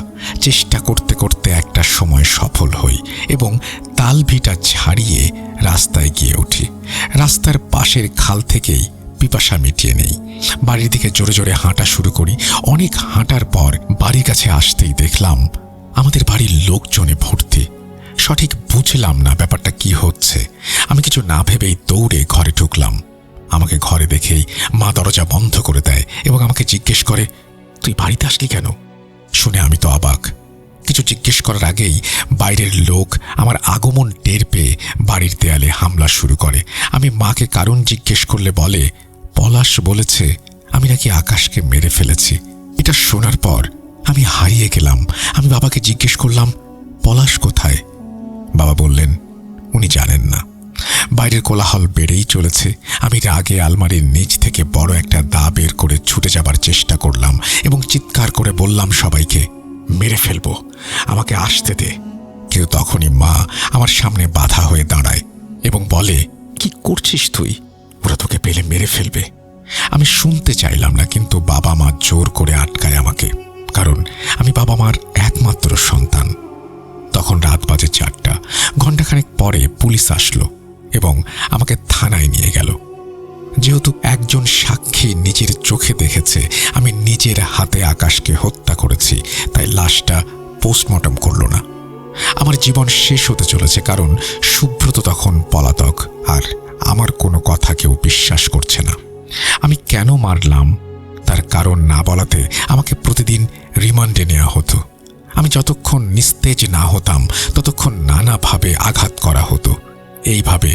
চেষ্টা করতে করতে একটা সময় সফল হই এবং তাল ভিটা ছাড়িয়ে রাস্তায় গিয়ে উঠি। রাস্তার পাশের খাল থেকেই পিপাসা মিটিয়ে নেই। বাড়ির দিকে জোরে জোরে হাঁটা শুরু করি। অনেক হাঁটার পর বাড়ির কাছে আসতেই দেখলাম আমাদের বাড়ির লোকজনে ভর্তি। সঠিক বুঝলাম না ব্যাপারটা কি হচ্ছে। আমি কিছু না ভেবেই দৌড়ে ঘরে ঢুকলাম। আমাকে ঘরে দেখেই মা দরজা বন্ধ করে দেয় এবং আমাকে জিজ্ঞেস করে, তুই বাড়িতে আসলি কেন? শুনে আমি তো অবাক। কিছু জিজ্ঞেস করার আগেই বাইরের লোক আমার আগমন টের পেয়ে বাড়ির দেয়ালে হামলা শুরু করে। আমি মাকে কারণ জিজ্ঞেস করলে বলে, পলাশ বলেছে আমি নাকি আকাশকে মেরে ফেলেছি। এটা শোনার পর আমি হারিয়ে গেলাম। আমি বাবাকে জিজ্ঞেস করলাম, পলাশ কোথায়? বাবা বললেন উনি জানেন না। বাইরের কোলাহল বেড়েই চলেছে। আমি রাগে আলমারির নিচ থেকে বড় একটা দা বের করে ছুটে যাবার চেষ্টা করলাম এবং চিৎকার করে বললাম সবাইকে, মেরে ফেলবো, আমাকে আসতে দে। আমাকেও তখনই মা আমার সামনে বাধা হয়ে দাঁড়ায় এবং বলে, কি করছিস তুই? ওরা তোকে পেলে মেরে ফেলবে। আমি শুনতে চাইলাম না, কিন্তু বাবা মা জোর করে আটকায় আমাকে, কারণ আমি বাবা মার একমাত্র সন্তান। তখন রাত বাজে 4টা। ঘণ্টাখানেক পরে পুলিশ আসলো এবং আমাকে থানায় নিয়ে গেল। যেহেতু একজন সাক্ষী নিজের চোখে দেখেছে আমি নিজের হাতে আকাশকে হত্যা করেছি, তাই লাশটা পোস্টমর্টম করল না। আমার জীবন শেষ হতে চলেছে, কারণ সুব্রত তখন পলাতক, আর আমার কোনো কথা কেউ বিশ্বাস করছে না। আমি কেন মারলাম তার কারণ না বলাতে আমাকে প্রতিদিন রিমান্ডে নেওয়া হতো। আমি যতক্ষণ নিস্তেজ না হতাম ততক্ষণ নানাভাবে আঘাত করা হতো। এইভাবে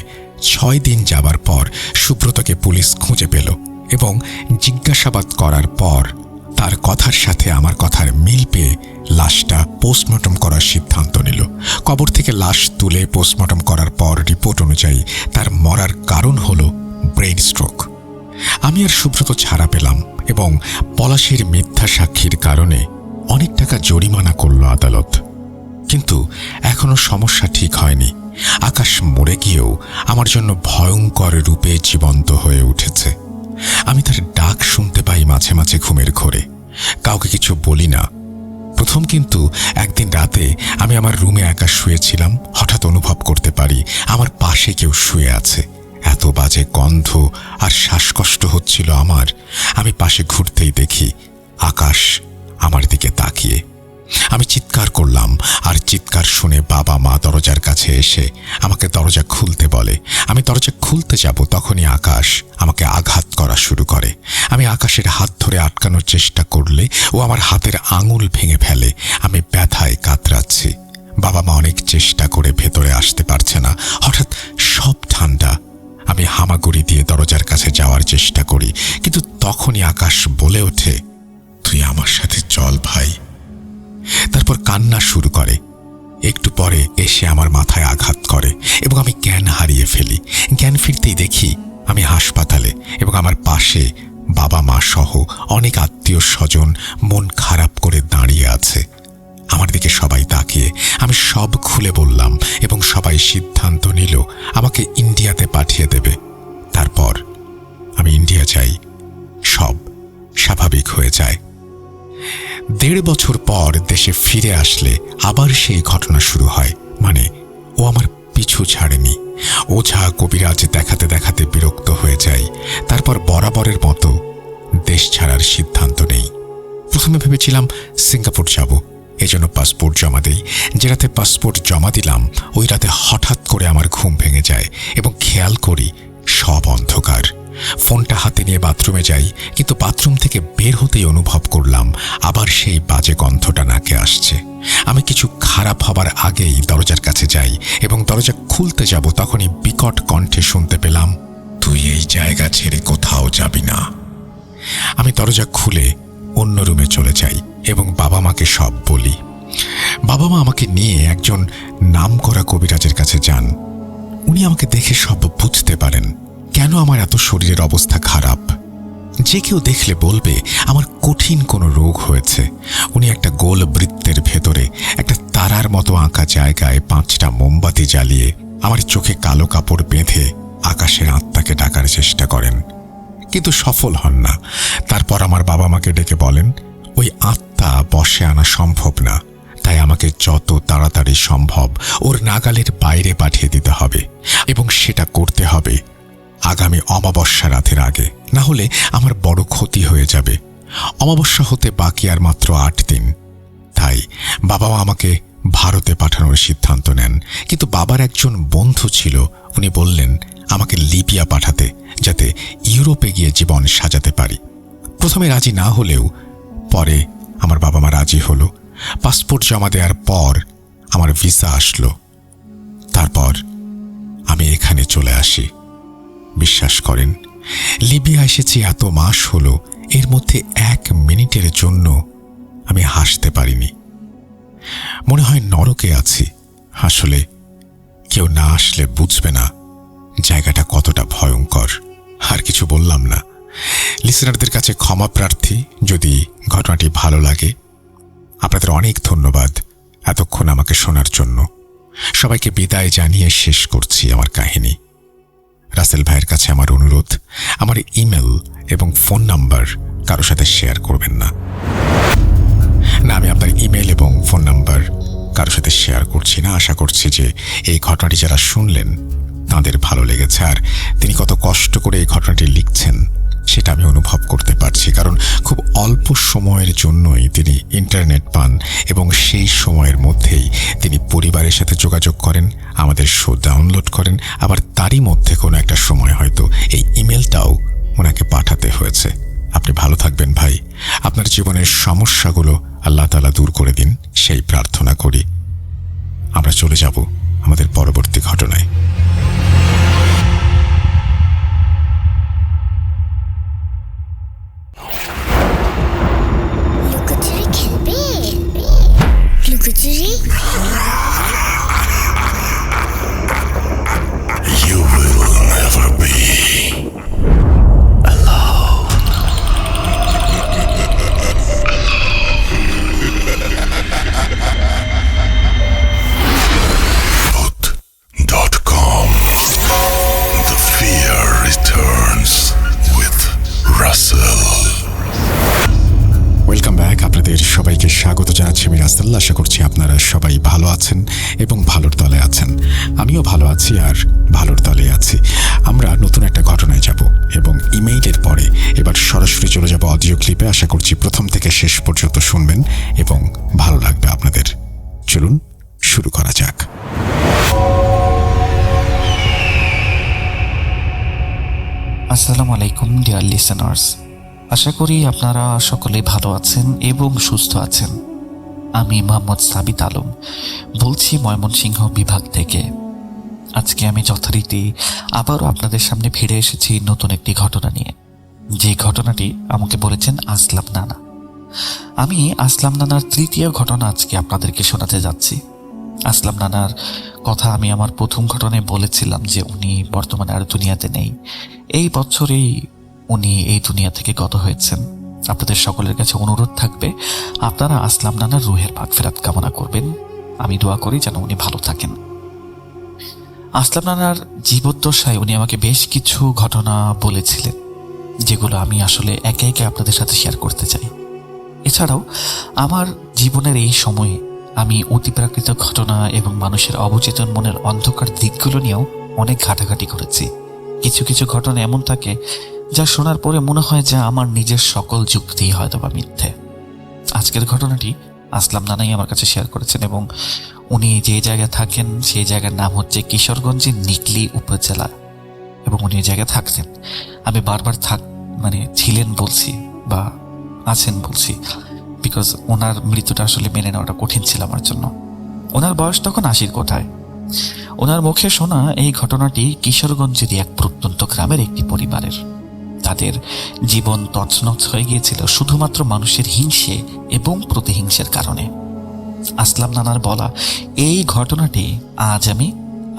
6 দিন যাবার পর সুব্রতকে পুলিশ খুঁজে পেল এবং জিজ্ঞাসাবাদ করার পর তার কথার সাথে আমার কথার মিল পেয়ে লাশটা পোস্টমর্টম করার সিদ্ধান্ত নিল। কবর থেকে লাশ তুলে পোস্টমর্টম করার পর রিপোর্ট অনুযায়ী তার মরার কারণ হলো ব্রেইন স্ট্রোক। আমি আর সুব্রত ছাড়া পেলাম এবং পলাশের মিথ্যা সাক্ষীর কারণে অনেক টাকা জরিমানা করল আদালত। কিন্তু এখনো সমস্যা ঠিক হয়নি। আকাশ মরে গিয়েও আমার জন্য ভয়ঙ্কর রূপে জীবন্ত হয়ে উঠেছে। আমি তার ডাক শুনতে পাই মাঝে মাঝে ঘুমের ঘোরে। কাউকে কিছু বলি না প্রথম, কিন্তু একদিন রাতে আমি আমার রুমে একা শুয়েছিলাম। হঠাৎ অনুভব করতে পারি আমার পাশে কেউ শুয়ে আছে। এত বাজে গন্ধ আর শ্বাসকষ্ট হচ্ছিল আমার। আমি পাশে ঘুরতেই দেখি আকাশ আমার দিকে তাকিয়ে। আমি চিৎকার করলাম, আর চিৎকার শুনে বাবা মা দরজার কাছে এসে আমাকে দরজা খুলতে বলে। আমি দরজা খুলতে যাব, তখনই আকাশ আমাকে আঘাত করা শুরু করে। আমি আকাশের হাত ধরে আটকানোর চেষ্টা করলে ও আমার হাতের আঙুল ভেঙে ফেলে। আমি ব্যথায় কাতরাচ্ছি। বাবা মা অনেক চেষ্টা করে ভেতরে আসতে পারছে না। হঠাৎ সব ঠান্ডা। আমি হামাগুড়ি দিয়ে দরজার কাছে যাওয়ার চেষ্টা করি, কিন্তু তখনই আকাশ বলে ওঠে, তুই আমার সাথে চল ভাই। তারপর কান্না শুরু করে। একটু পরে এসে আমার মাথায় আঘাত করে এবং আমি জ্ঞান হারিয়ে ফেলি। জ্ঞান ফিরতেই দেখি আমি হাসপাতালে এবং আমার পাশে বাবা মা সহ অনেক আত্মীয় স্বজন মন খারাপ করে দাঁড়িয়ে আছে। আমার দিকে সবাই তাকিয়ে আমি সব খুলে বললাম এবং সবাই সিদ্ধান্ত নিল আমাকে ইন্ডিয়াতে পাঠিয়ে দেবে। তারপর আমি ইন্ডিয়া যাই। সব স্বাভাবিক হয়ে যায়। 1.5 বছর পর দেশে ফিরে আসলে আবার সেই ঘটনা শুরু হয়। মানে ও আমার পিছু ছাড়েনি। ওঝা কবিরাজ দেখাতে দেখাতে বিরক্ত হয়ে যায়। তারপর বরাবরের মতো দেশ ছাড়ার সিদ্ধান্ত নেই। প্রথমে ভেবেছিলাম সিঙ্গাপুর যাব, এজন্য পাসপোর্ট জমা দেই। যে রাতে পাসপোর্ট জমা দিলাম ওই রাতে হঠাৎ করে আমার ঘুম ভেঙে যায় এবং খেয়াল করি সব অন্ধকার। ফোনটা হাতে নিয়ে বাথরুমে যাই, কিন্তু বাথরুম থেকে বের হতেই অনুভব করলাম আবার সেই বাজে গন্ধটা নাকে আসছে। আমি কিছু খারাপ হবার আগেই দরজার কাছে যাই এবং দরজা খুলতে যাব, তখনই বিকট কণ্ঠে শুনতে পেলাম, তুই এই জায়গা ছেড়ে কোথাও যাবি না। আমি দরজা খুলে অন্য রুমে চলে যাই এবং বাবা মাকে সব বলি। বাবা মা আমাকে নিয়ে একজন নামকরা কবিরাজের কাছে যান। উনি আমাকে দেখে সব বুঝতে পারেন কেন আমার এত শরীরের অবস্থা খারাপ। যে কেউ দেখলে বলবে আমার কঠিন কোনো রোগ হয়েছে। উনি একটা গোল বৃত্তের ভেতরে একটা তারার মতো আঁকা জায়গায় 5টা মোমবাতি জ্বালিয়ে আমার চোখে কালো কাপড় বেঁধে আকাশের আত্মাকে ডাকার চেষ্টা করেন, কিন্তু সফল হন না। তারপর আমার বাবা মাকে ডেকে বলেন ওই আত্মা বশে আনা সম্ভব না, তাই আমাকে যত তাড়াতাড়ি সম্ভব ওর নাগালের বাইরে পাঠিয়ে দিতে হবে এবং সেটা করতে হবে আগামী অমাবস্যা রাতের আগে, না হলে আমার বড় ক্ষতি হয়ে যাবে। অমাবস্যা হতে বাকি আর মাত্র 8 দিন। তাই বাবা মা আমাকে ভারতে পাঠানোর সিদ্ধান্ত নেন, কিন্তু বাবার একজন বন্ধু ছিল, উনি বললেন আমাকে লিবিয়া পাঠাতে, যাতে ইউরোপে গিয়ে জীবন সাজাতে পারি। প্রথমে রাজি না হলেও পরে আমার বাবা মা রাজি হলো। পাসপোর্ট জমা দেওয়ার পর আমার ভিসা আসলো। তারপর আমি এখানে চলে আসি। বিশ্বাস করেন, লিবিয়া এসেছি এত মাস হলো, এর মধ্যে 1 মিনিটের জন্য আমি হাসতে পারিনি। মনে হয় নরকে আছি। আসলে কেউ না আসলে বুঝবে না জায়গাটা কতটা ভয়ঙ্কর। আর কিছু বললাম না। লিসেনারদের কাছে ক্ষমা প্রার্থী যদি ঘটনাটি ভালো লাগে। আপনাদের অনেক ধন্যবাদ এতক্ষণ আমাকে শোনার জন্য। সবাইকে বিদায় জানিয়ে শেষ করছি আমার কাহিনী। রাসেল ভাইয়ের কাছে আমার অনুরোধ, আমার ইমেল এবং ফোন নাম্বার কারো সাথে শেয়ার করবেন না। আমি আপনার ইমেল এবং ফোন নাম্বার কারো সাথে শেয়ার করছি না। আশা করছি যে এই ঘটনাটি যারা শুনলেন তাদের ভালো লেগেছে, আর তিনি কত কষ্ট করে এই ঘটনাটি লিখছেন সেটা আমি অনুভব করতে পারছি। কারণ খুব অল্প সময়ের জন্যই তিনি ইন্টারনেট পান এবং সেই সময়ের মধ্যেই তিনি পরিবারের সাথে যোগাযোগ করেন, আমাদের শো ডাউনলোড করেন, আবার তারই মধ্যে কোনো একটা সময় হয়তো এই ইমেলটাও ওনাকে পাঠাতে হয়েছে। আপনি ভালো থাকবেন ভাই, আপনার জীবনের সমস্যাগুলো আল্লাহ তাআলা দূর করে দিন সেই প্রার্থনা করি। আমরা চলে যাব আমাদের পরবর্তী ঘটনায়। লুকোচুরি খেলবে? লুকোচুরি? You will never be alone.com. The fear returns with Russell. Welcome back. আপনাদের সবাইকে স্বাগত জানাচ্ছি আমি রাসেল। আশা করছি আপনারা সবাই ভালো আছেন এবং ভালোর দলে আছেন। আমিও ভালো আছি আর ভালোর দলে আছি। আমরা নতুন একটা ঘটনায় যাব এবং ইমেইলের পরে এবার সরাসরি চলে যাব অডিও ক্লিপে। আশা করছি প্রথম থেকে শেষ পর্যন্ত শুনবেন এবং ভালো লাগবে আপনাদের। চলুন শুরু করা যাক। আসসালামু আলাইকুম ডিয়ার লিসেনার্স, আশা করি আপনারা সকলেই ভালো আছেন এবং সুস্থ আছেন। আমি মোহাম্মদ সাবিত আলম বলছি ময়মনসিংহ বিভাগ থেকে। আজকে আমি যথারীতি আবারও আপনাদের সামনে ফিরে এসেছি নতুন একটি ঘটনা নিয়ে, যে ঘটনাটি আমাকে বলেছেন আসলাম নানা। আমি আসলাম নানার তৃতীয় ঘটনা আজকে আপনাদেরকে শোনাতে যাচ্ছি। আসলাম নানার কথা আমি আমার প্রথম ঘটনায় বলেছিলাম যে উনি বর্তমানে আর দুনিয়াতে নেই। এই বছরেই উনি এই দুনিয়া থেকে গত হয়েছেন। আপনাদের সকলের কাছে অনুরোধ থাকবে আপনারা আসলাম নানার রুহের মাগফিরাত কামনা করবেন। আমি দোয়া করি যেন উনি ভালো থাকেন। আসলাম নানার জীবদ্দশায় উনি আমাকে বেশ কিছু ঘটনা বলেছিলেন, যেগুলো আমি আসলে একে একে আপনাদের সাথে শেয়ার করতে চাই। এছাড়াও আমার জীবনের এই সময়ে আমি অতিপ্রাকৃত ঘটনা এবং মানুষের অবচেতন মনের অন্ধকার দিকগুলো নিয়েও অনেক ঘাটাঘাটি করেছি। কিছু কিছু ঘটনা এমন থাকে যা শোনার পরে মনে হয় যে আমার নিজের সকল যুক্তি হয়তো বা মিথ্যে। আজকের ঘটনাটি আসলাম নানাই আমার কাছে শেয়ার করেছেন এবং উনি যে জায়গায় থাকেন সেই জায়গার নাম হচ্ছে কিশোরগঞ্জের নিকলি উপজেলা এবং উনি এই জায়গায় থাকতেন। আমি বারবার ছিলেন বলছি বা আছেন বলছি, বিকজ ওনার মৃত্যুটা আসলে মেনে নেওয়াটা কঠিন ছিল আমার জন্য। ওনার বয়স তখন 80 কোঠায়। ওনার মুখে শোনা এই ঘটনাটি কিশোরগঞ্জেরই এক প্রত্যন্ত গ্রামের একটি পরিবারের। তাদের জীবন তছনছ হয়ে গিয়েছিল শুধুমাত্র মানুষের হিংসে এবং প্রতিহিংসের কারণে। আসলাম নানার বলা এই ঘটনাটি আজ আমি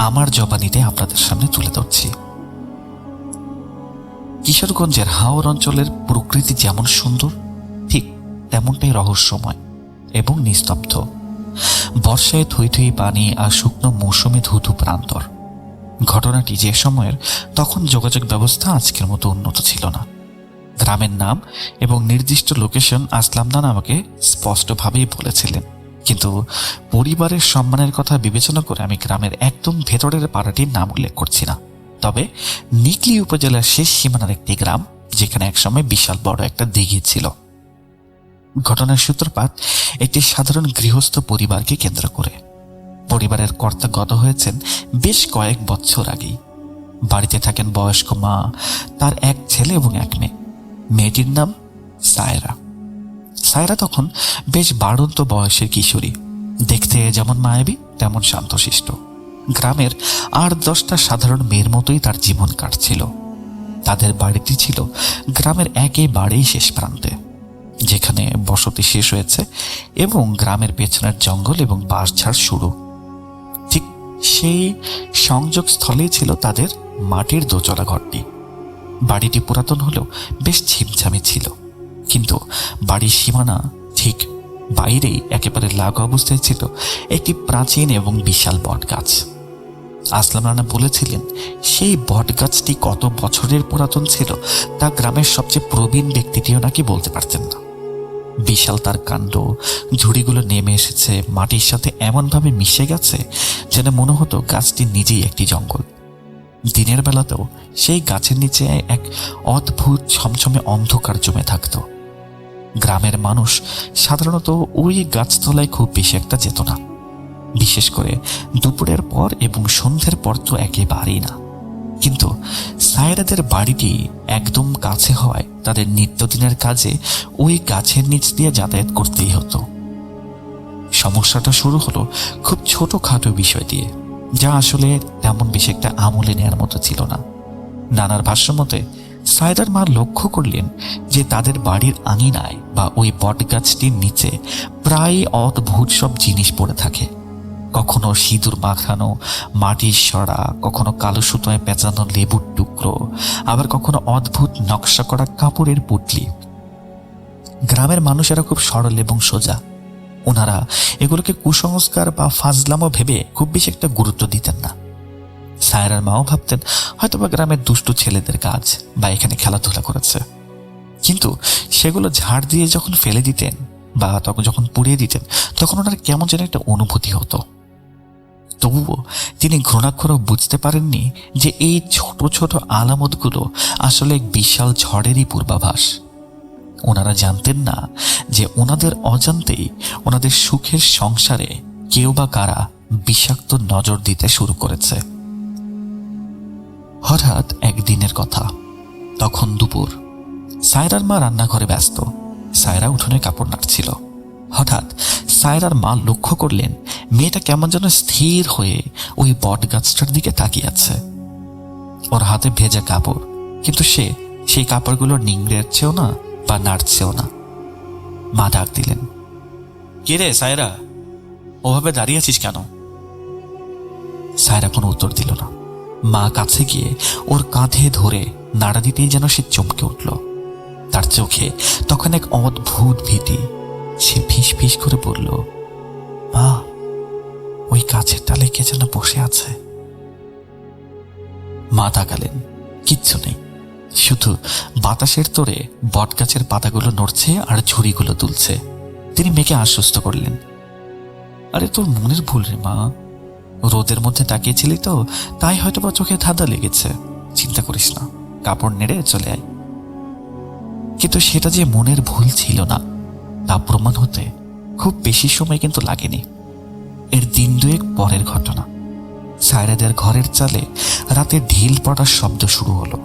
আমার জবানিতে আপনাদের সামনে তুলে ধরছি। কিশোরগঞ্জের হাওর অঞ্চলের প্রকৃতি যেমন সুন্দর, ঠিক তেমনটাই রহস্যময় এবং নিস্তব্ধ। বর্ষায় থই থই পানি আর শুকনো মৌসুমে ধুধু প্রান্তর। ঘটনাটি যে সময়ের, তখন যোগাযোগ ব্যবস্থা আজকের মতো উন্নত ছিল না। গ্রামের নাম এবং নির্দিষ্ট লোকেশন আসলাম নানা আমাকে স্পষ্টভাবেই বলেছিলেন, কিন্তু পরিবারের সম্মানের কথা বিবেচনা করে আমি গ্রামের একদম ভেতরের পাড়াটির নাম উল্লেখ করছি না। তবে নিকলি উপজেলার শেষ সীমানার একটি গ্রাম, যেখানে একসময় বিশাল বড় একটা দিঘি ছিল। ঘটনার সূত্রপাত একটি সাধারণ গৃহস্থ পরিবারকে কেন্দ্র করে। পরিবারের কর্তা গত হয়েছেন বেশ কয়েক বছর আগেই। বাড়িতে থাকেন বয়স্ক মা, তার এক ছেলে এবং এক মেয়ে। মেয়েটির নাম সায়রা। সায়রা তখন বেশ বাড়ন্ত বয়সের কিশোরী, দেখতে যেমন মায়াবী তেমন শান্তশিষ্ট। গ্রামের 8-10টা সাধারণ মেয়ের মতোই তার জীবন কাটছিল। তাদের বাড়িটি ছিল গ্রামের একেবারেই শেষ প্রান্তে, যেখানে বসতি শেষ হয়েছে এবং গ্রামের পেছনের জঙ্গল এবং বাঁশঝাড় শুরু। ঠিক সেই সংযোগ স্থলেই ছিল তাদের মাটির দোতলা ঘরটি। বাড়িটি পুরাতন হলেও বেশ ছিমছামি ছিল, কিন্তু বাড়ির সীমানা ঠিক বাইরেই একেবারে লাগু অবস্থায় ছিল একটি প্রাচীন এবং বিশাল বট গাছ। আসলাম রানা বলেছিলেন সেই বট গাছটি কত বছরের পুরাতন ছিল তা গ্রামের সবচেয়ে প্রবীণ ব্যক্তিটিও নাকি বলতে পারতেন না। বিশাল তার কাণ্ড, ঝুড়িগুলো নেমে এসেছে মাটির সাথে এমনভাবে মিশে গেছে যেন মনে হতো গাছটি নিজেই একটি জঙ্গল। দিনের বেলাতেও সেই গাছের নিচে এক অদ্ভুত ছমছমে অন্ধকার জমে থাকত। গ্রামের মানুষ সাধারণত ওই গাছতলায় খুব বেশি একটা যেত না, বিশেষ করে দুপুরের পর এবং সন্ধ্যের পর তো একেবারেই না। কিন্তু সায়রাদের বাড়িটি একদম কাছে হওয়ায় তাদের নিত্যদিনের কাজে ওই গাছের নিচ দিয়ে যাতায়াত করতেই হতো। সমস্যাটা শুরু হলো খুব ছোটখাটো বিষয় দিয়ে, যা আসলে তেমন বেশি একটা আমলে নেওয়ার মতো ছিল না। নানার ভাষ্য মতে সায়রার মা লক্ষ্য করলেন যে তাদের বাড়ির আঙিনায় বা ওই বট গাছটির নিচে প্রায় অদ্ভুত সব জিনিস পড়ে থাকে। কখনো সিঁদুর মাখানো মাটির সরা, কখনো কালো সুতোয় পেঁচানো লেবুর টুকরো, আবার কখনো অদ্ভুত নকশা করা কাপড়ের পুটলি। গ্রামের মানুষেরা খুব সরল এবং সোজা, ওনারা এগুলোকে কুসংস্কার বা ফাজলামো ভেবে খুব বেশি একটা গুরুত্ব দিতেন না। সায়রার মাও ভাবতেন হয়তোবা গ্রামের দুষ্টু ছেলেদের কাজ বা এখানে খেলাধুলা করেছে, কিন্তু সেগুলো ঝাড় দিয়ে যখন ফেলে দিতেন বা তখন যখন পুড়িয়ে দিতেন তখন ওনার কেমন যেন একটা অনুভূতি হতো। তবুও তিনি ঘৃণাক্ষরেও বুঝতে পারেননি যে এই ছোট ছোট আলামতগুলো আসলে এক বিশাল ঝড়েরই পূর্বাভাস। ওনারা জানতেন না যে ওনাদের অজান্তেই ওনাদের সুখের সংসারে কেউ বা কারা বিষাক্ত নজর দিতে শুরু করেছে। হঠাৎ একদিনের কথা, তখন দুপুর। সায়রার মা রান্নাঘরে ব্যস্ত, সায়রা উঠোনে কাপড় নাড়ছিল। হঠাৎ সায়রার মা লক্ষ্য করলেন মেয়েটা কেমন যেন স্থির হয়ে ওই বট গাছটার দিকে তাকিয়ে আছে। ওর হাতে ভেজা কাপড়, কিন্তু সে সেই কাপড়গুলো নিংড়েছেও না বা নাড়ছেও না। মা ডাক দিলেন, কে রে সায়রা, ওভাবে দাঁড়িয়ে আছিস কেন? সায়রা কোনো উত্তর দিল না। মা কাছে গিয়ে ওর কাঁধে ধরে নাড়া দিতেই যেন সে চমকে উঠল। তার চোখে তখন এক অদ্ভুত ভীতি। সে ফিস ফিস করে বলল, মা, ওই গাছের ডালে কে যেন বসে আছে। মা তাকালেন, কিচ্ছু নেই, শুধু বাতাসের তোড়ে বট গাছের পাতাগুলো নড়ছে আর ঝুড়িগুলো দুলছে। তিনি মেয়েকে আশ্বস্ত করলেন, আরে তোর মনের ভুল রে মা, রোদের মধ্যে তাকিয়েছিলি তো তাই হয়তো বা চোখে ধাঁধা লেগেছে, চিন্তা করিস না, কাপড় নেড়ে চলে আয়। কিন্তু সেটা যে মনের ভুল ছিল না তা প্রমাণ হতে খুব বেশি সময় কিন্তু লাগেনি। এর দিন দুয়েক পরের ঘটনা। সায়রাদের ঘরের চালে রাতে ঢিল পড়ার শব্দ শুরু হলো।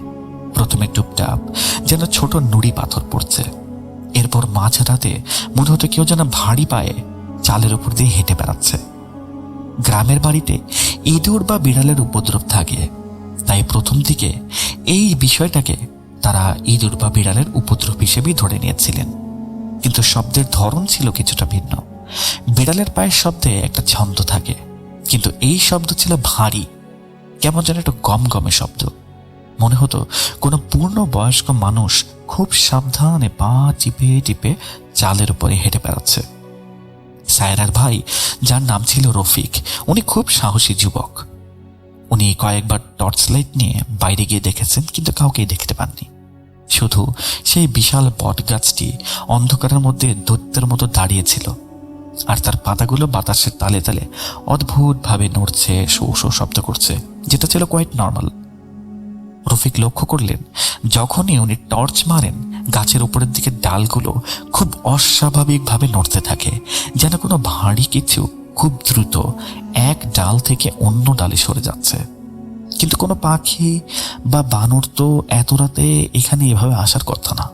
প্রথমে টুপটাপ যেন ছোট নুড়ি পাথর পড়ছে, এরপর মাঝরাতে মনে হতো কেউ যেন ভারী পায়ে চালের উপর দিয়ে হেঁটে বেড়াচ্ছে। গ্রামের বাড়িতে ইঁদুর বা বিড়ালের উপদ্রব থাকে, তাই প্রথম দিকে এই বিষয়টাকে তারা ইঁদুর বা বিড়ালের উপদ্রব হিসেবেই ধরে নিয়েছিলেন। কিন্তু শব্দের ধরন ছিল কিছুটা ভিন্ন। বিড়ালের পায়ের শব্দে একটা ছন্দ থাকে, কিন্তু এই শব্দ ছিল ভারী, কেমন যেন একটা গমগমে শব্দ। মনে হতো কোনো পূর্ণ বয়স্ক মানুষ খুব সাবধানে পা টিপে টিপে চালের উপরে হেঁটে বেড়াচ্ছে। সায়রার ভাই, যার নাম ছিল রফিক, উনি খুব সাহসী যুবক। উনি কয়েকবার টর্চ লাইট নিয়ে বাইরে গিয়ে দেখেছেন, কিন্তু কাউকেই দেখতে পাননি। শুধু সেই বিশাল বট গাছটি অন্ধকারের মধ্যে দৈত্যের মতো দাঁড়িয়েছিল, আর তার পাতাগুলো বাতাসের তালে তালে অদ্ভুতভাবে নড়ছে, শো শো শব্দ করছে, যেটা ছিল কোয়াইট নর্মাল। রফিক লক্ষ্য করলেন যখনই উনি টর্চ মারেন গাছের উপরের দিকে ডালগুলো খুব অস্বাভাবিকভাবে নড়তে থাকে, যেন কোনো ভারী কিছু খুব দ্রুত এক ডাল থেকে অন্য ডালে সরে যাচ্ছে। কিন্তু কোনো পাখি বা বানর তো এত রাতে এখানে এভাবে আসার কথা না।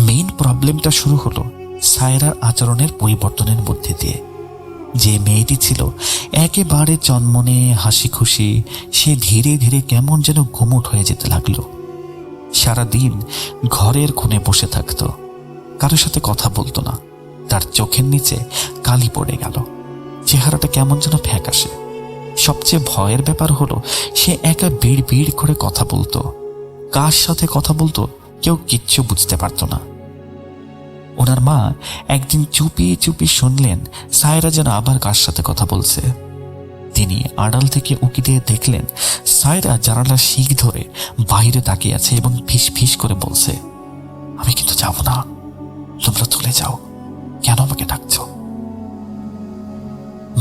মেইন প্রবলেমটা শুরু হলো সায়রার আচরণের পরিবর্তনের মধ্যে দিয়ে। যে মেয়েটি ছিল একেবারে চনমনে হাসি খুশি, সে ধীরে ধীরে কেমন যেন গুমোট হয়ে যেতে লাগলো। সারাদিন ঘরের কোণে বসে থাকতো, কারোর সাথে কথা বলতো না। তার চোখের নিচে কালি পড়ে গেল, চেহারাটা কেমন যেন ফ্যাকাশে। সবচেয়ে ভয়ের ব্যাপার হলো সে একা বিড় বিড় করে কথা বলতো। কার সাথে কথা বলতো কেউ কিচ্ছু বুঝতে পারতো না। ওনার মা একদিন চুপি চুপি শুনলেন সায়রা যেন আবার কার সাথে কথা বলছে। তিনি আড়াল থেকে উকি দিয়ে দেখলেন সায়রা জানালার শিক ধরে বাইরে তাকিয়ে আছে এবং ফিস ফিস করে বলছে, আমি কিন্তু যাব না, তোমরা চলে যাও, কেন আমাকে ডাকছো?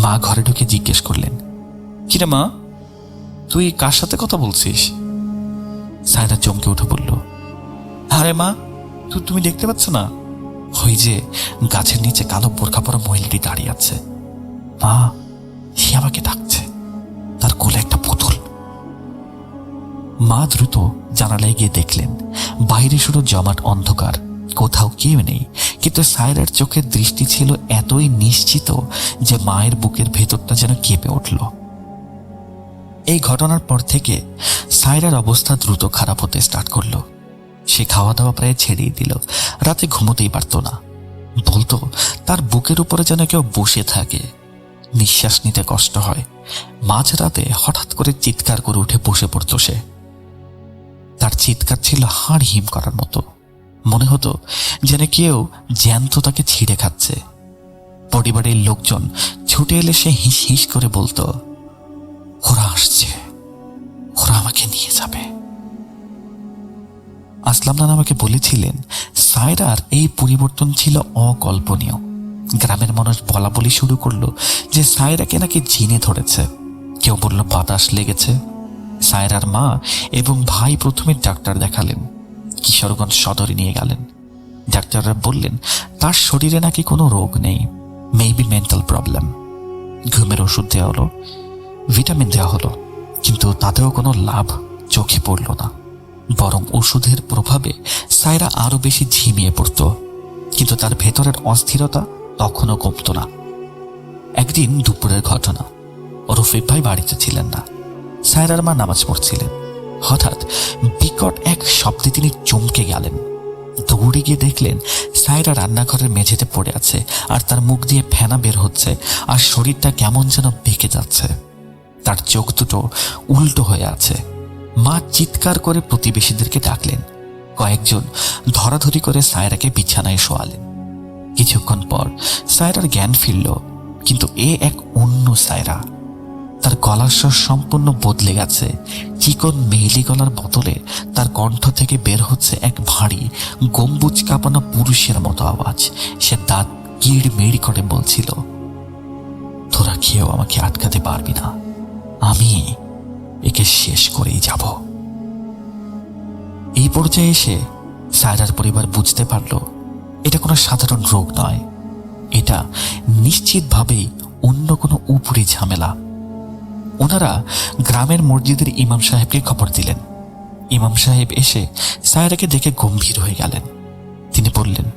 মা ঘরে ঢুকে জিজ্ঞেস করলেন, কিরে মা, তুই কার সাথে কথা বলছিস? সায়রা চমকে উঠে বলল, আরে মা, তুমি দেখতে পাচ্ছ না, ওই যে গাছের নিচে কালো বোরখা পরা মহিলাটি দাঁড়িয়ে আছে, মা, সে আমাকে ডাকছে, তার কোলে একটা পুতুল। মা দ্রুত জানালায় গিয়ে দেখলেন বাইরে শুধু জমাট অন্ধকার, কোথাও কেউ নেই, কিন্তু সায়রার চোখের দৃষ্টি ছিল এতই নিশ্চিত যে মায়ের বুকের ভেতরটা যেন কেঁপে উঠল। এই ঘটনার পর থেকে সায়রার অবস্থা দ্রুত খারাপ হতে স্টার্ট করলো। সে খাওয়া দাওয়া প্রায় ছেড়েই দিল, রাতে ঘুমোতেই পারত না। বলতো তার বুকের উপরে যেন কেউ বসে থাকে, নিঃশ্বাস নিতে কষ্ট হয়। মাঝরাতে হঠাৎ করে চিৎকার করে উঠে বসে পড়তো সে। তার চিৎকার ছিল হাড় হিম করার মতো, মনে হতো যেন কেউ জ্যান্ত তাকে ছিঁড়ে খাচ্ছে। পরিবারের লোকজন ছুটে এলে সে হিস হিস করে বলতো, ওরা আসছে, ওরা আমাকে নিয়ে যাবে। আসলাম নানা আমাকে বলেছিলেন সায়রার এই পরিবর্তন ছিল অকল্পনীয়। গ্রামের মানুষ বলা বলি শুরু করলো যে সায়রাকে নাকি জিনে ধরেছে, কেউ বলল বাতাস লেগেছে। সায়রার মা এবং ভাই প্রথমে ডাক্তার দেখালেন, কিশোরগঞ্জ সদরে নিয়ে গেলেন। ডাক্তাররা বললেন তার শরীরে নাকি কোনো রোগ নেই, মেবি মেন্টাল প্রবলেম। ঘুমের ওষুধ দেওয়া হলো, ভিটামিন দেওয়া হলো, কিন্তু তাতেও কোনো লাভ চোখে পড়ল না। বরং ওষুধের প্রভাবে সায়রা আরো বেশি ঝিমিয়ে পড়ত, কিন্তু তার ভেতরের অস্থিরতা তখনও কমত না। একদিন দুপুরের ঘটনা, রফিক ভাই বাড়িতে ছিলেন না। সায়রার মা নামাজ পড়ছিলেন। হঠাৎ বিকট এক শব্দে তিনি চমকে গেলেন। দৌড়ে গিয়ে দেখলেন সায়রা রান্নাঘরের মেঝেতে পড়ে আছে, আর তার মুখ দিয়ে ফেনা বের হচ্ছে, আর শরীরটা কেমন যেন বেঁকে যাচ্ছে। তার চোখ দুটো উল্টো হয়ে আছে। মা চিৎকার করে প্রতিবেশীদেরকে ডাকলেন। কয়েকজন ধরাধরি করে সায়রাকে বিছানায় শোয়ালেন। কিছুক্ষণ পর সায়রার জ্ঞান ফিরল, কিন্তু এ এক অন্য সায়রা। তার গলার স্বর সম্পূর্ণ বদলে গেছে। চিকন মেহেলি গলার বদলে তার কণ্ঠ থেকে বের হচ্ছে এক ভারী গম্বুজ কাঁপানো পুরুষের মতো আওয়াজ। সে দাঁত কিড়মিড় করে বলছিল, তোরা কেউ আমাকে আটকাতে পারবি না, আমি একে শেষ করেই যাব। এই পর্যায়ে এসে সায়রার পরিবার বুঝতে পারল এটা কোনো সাধারণ রোগ নয়, এটা নিশ্চিতভাবেই অন্য কোনো উপরি ঝামেলা। ওনারা গ্রামের মসজিদের ইমাম সাহেবকে খবর দিলেন। ইমাম সাহেব এসে সায়রাকে দেখে গম্ভীর হয়ে গেলেন। তিনি বললেন,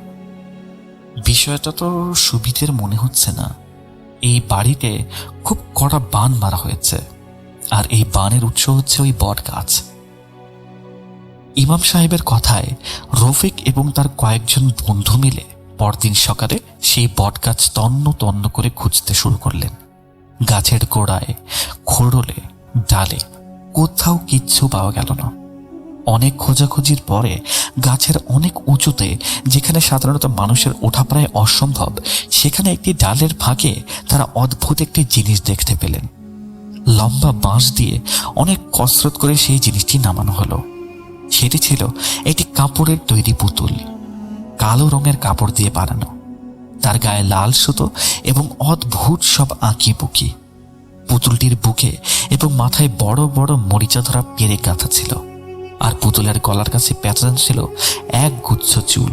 বিষয়টা তো সুবিধের মনে হচ্ছে না। এই বাড়িতে খুব কড়া বান মারা হয়েছে, আর এই বানের উৎস হচ্ছে ওই বট গাছ। ইমাম সাহেবের কথায় রফিক এবং তার কয়েকজন বন্ধু মিলে পরদিন সকালে সেই বট গাছ তন্ন তন্ন করে খুঁজতে শুরু করলেন। গাছের গোড়ায়, খোড়লে, ডালে কোথাও কিচ্ছু পাওয়া গেল না। অনেক খোঁজাখুঁজির পরে গাছের অনেক উঁচুতে, যেখানে সাধারণত মানুষের ওঠা প্রায় অসম্ভব, সেখানে একটি ডালের ফাঁকে তারা অদ্ভুত একটি জিনিস দেখতে পেলেন। লম্বা বাঁশ দিয়ে অনেক কসরত করে সেই জিনিসটি নামানো হলো। সেটি ছিল একটি কাপড়ের তৈরি পুতুল, কালো রঙের কাপড় দিয়ে বানানো। তার গায়ে লাল সুতো এবং অদ্ভুত সব আঁকি বুকি। পুতুলটির বুকে এবং মাথায় বড় বড় মরিচা ধরা পেরে গাঁথা ছিল, আর পুতুলের গলার কাছে প্যাঁচানো ছিল এক গুচ্ছ চুল।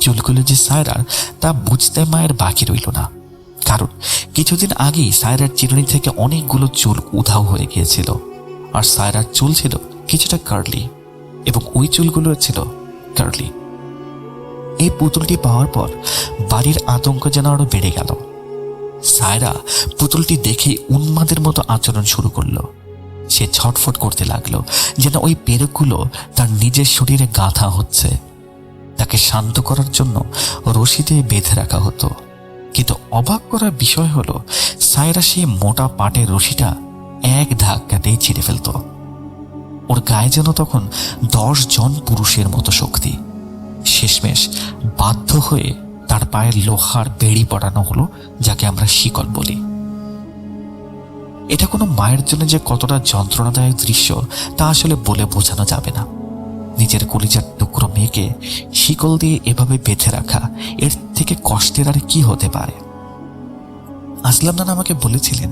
চুলগুলো যে সায়রার তা বুঝতে মায়ের বাকি রইল না, কারণ কিছুদিন আগেই সায়রার চিরুনি থেকে অনেকগুলো চুল উধাও হয়ে গিয়েছিল। আর সায়রার চুল ছিল কিছুটা কার্লি, এবং ওই চুলগুলো ছিল কার্লি। এই পুতুলটি পাওয়ার পর বাড়ির আতঙ্ক যেন আরো বেড়ে গেল। সায়রা পুতুলটি দেখেই উন্মাদের মতো আচরণ শুরু করলো। সে ছটফট করতে লাগলো, যেন ওই পেরেকগুলো তার নিজের শরীরে গাঁথা হচ্ছে। তাকে শান্ত করার জন্য রশি দিয়ে বেঁধে রাখা হতো, কিন্তু অবাক করার বিষয় হলো সায়রা সেই মোটা পাটের রশিটা এক ধাক্কাতেই ছিঁড়ে ফেলত। ওর গায়ে যেন তখন 10 জন পুরুষের মতো শক্তি। শেষমেশ বাধ্য হয়ে তার পায়ের লোহার বেড়ি পড়ানো হলো, যাকে আমরা শিকল বলি। এটা কোনো মায়ের জন্য যে কতটা যন্ত্রণাদায়ক দৃশ্য তা আসলে বলে বোঝানো যাবে না। নিজের কলিজার টুকরো মেয়েকে শিকল দিয়ে এভাবে বেঁধে রাখা, এর থেকে কষ্টের আর কি হতে পারে। আসলাম নানা আমাকে বলেছিলেন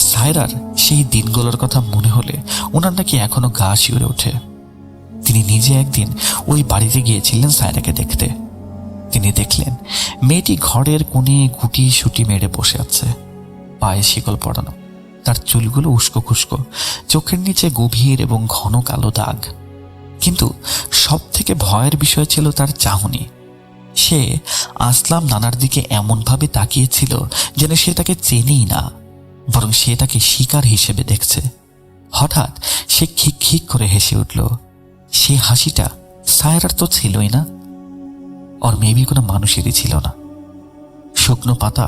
সায়রার সেই দিনগুলোর কথা মনে হলে ওনার নাকি এখনো গা শিউরে ওঠে। তিনি নিজে একদিন ওই বাড়িতে গিয়েছিলেন সায়রাকে দেখতে। তিনি দেখলেন মেয়েটি ঘরের কোণে গুটি সুটি মেরে বসে আছে, পায়ে শিকল পরানো, তার চুলগুলো উস্কো খুস্কো, চোখের নিচে গভীর এবং ঘন কালো দাগ। কিন্তু সব থেকে ভয়ের বিষয় ছিল তার চাহনি। সে আসলাম নানার দিকে এমনভাবে তাকিয়েছিল যেন সে তাকে চেনেই না, বরং সে তাকে শিকার হিসেবে দেখছে। হঠাৎ সে খিক খিক করে হেসে উঠল। সে হাসিটা সায়রার তো ছিলই না, ওর মেবি কোনো মানুষেরই ছিল না। শুকনো পাতা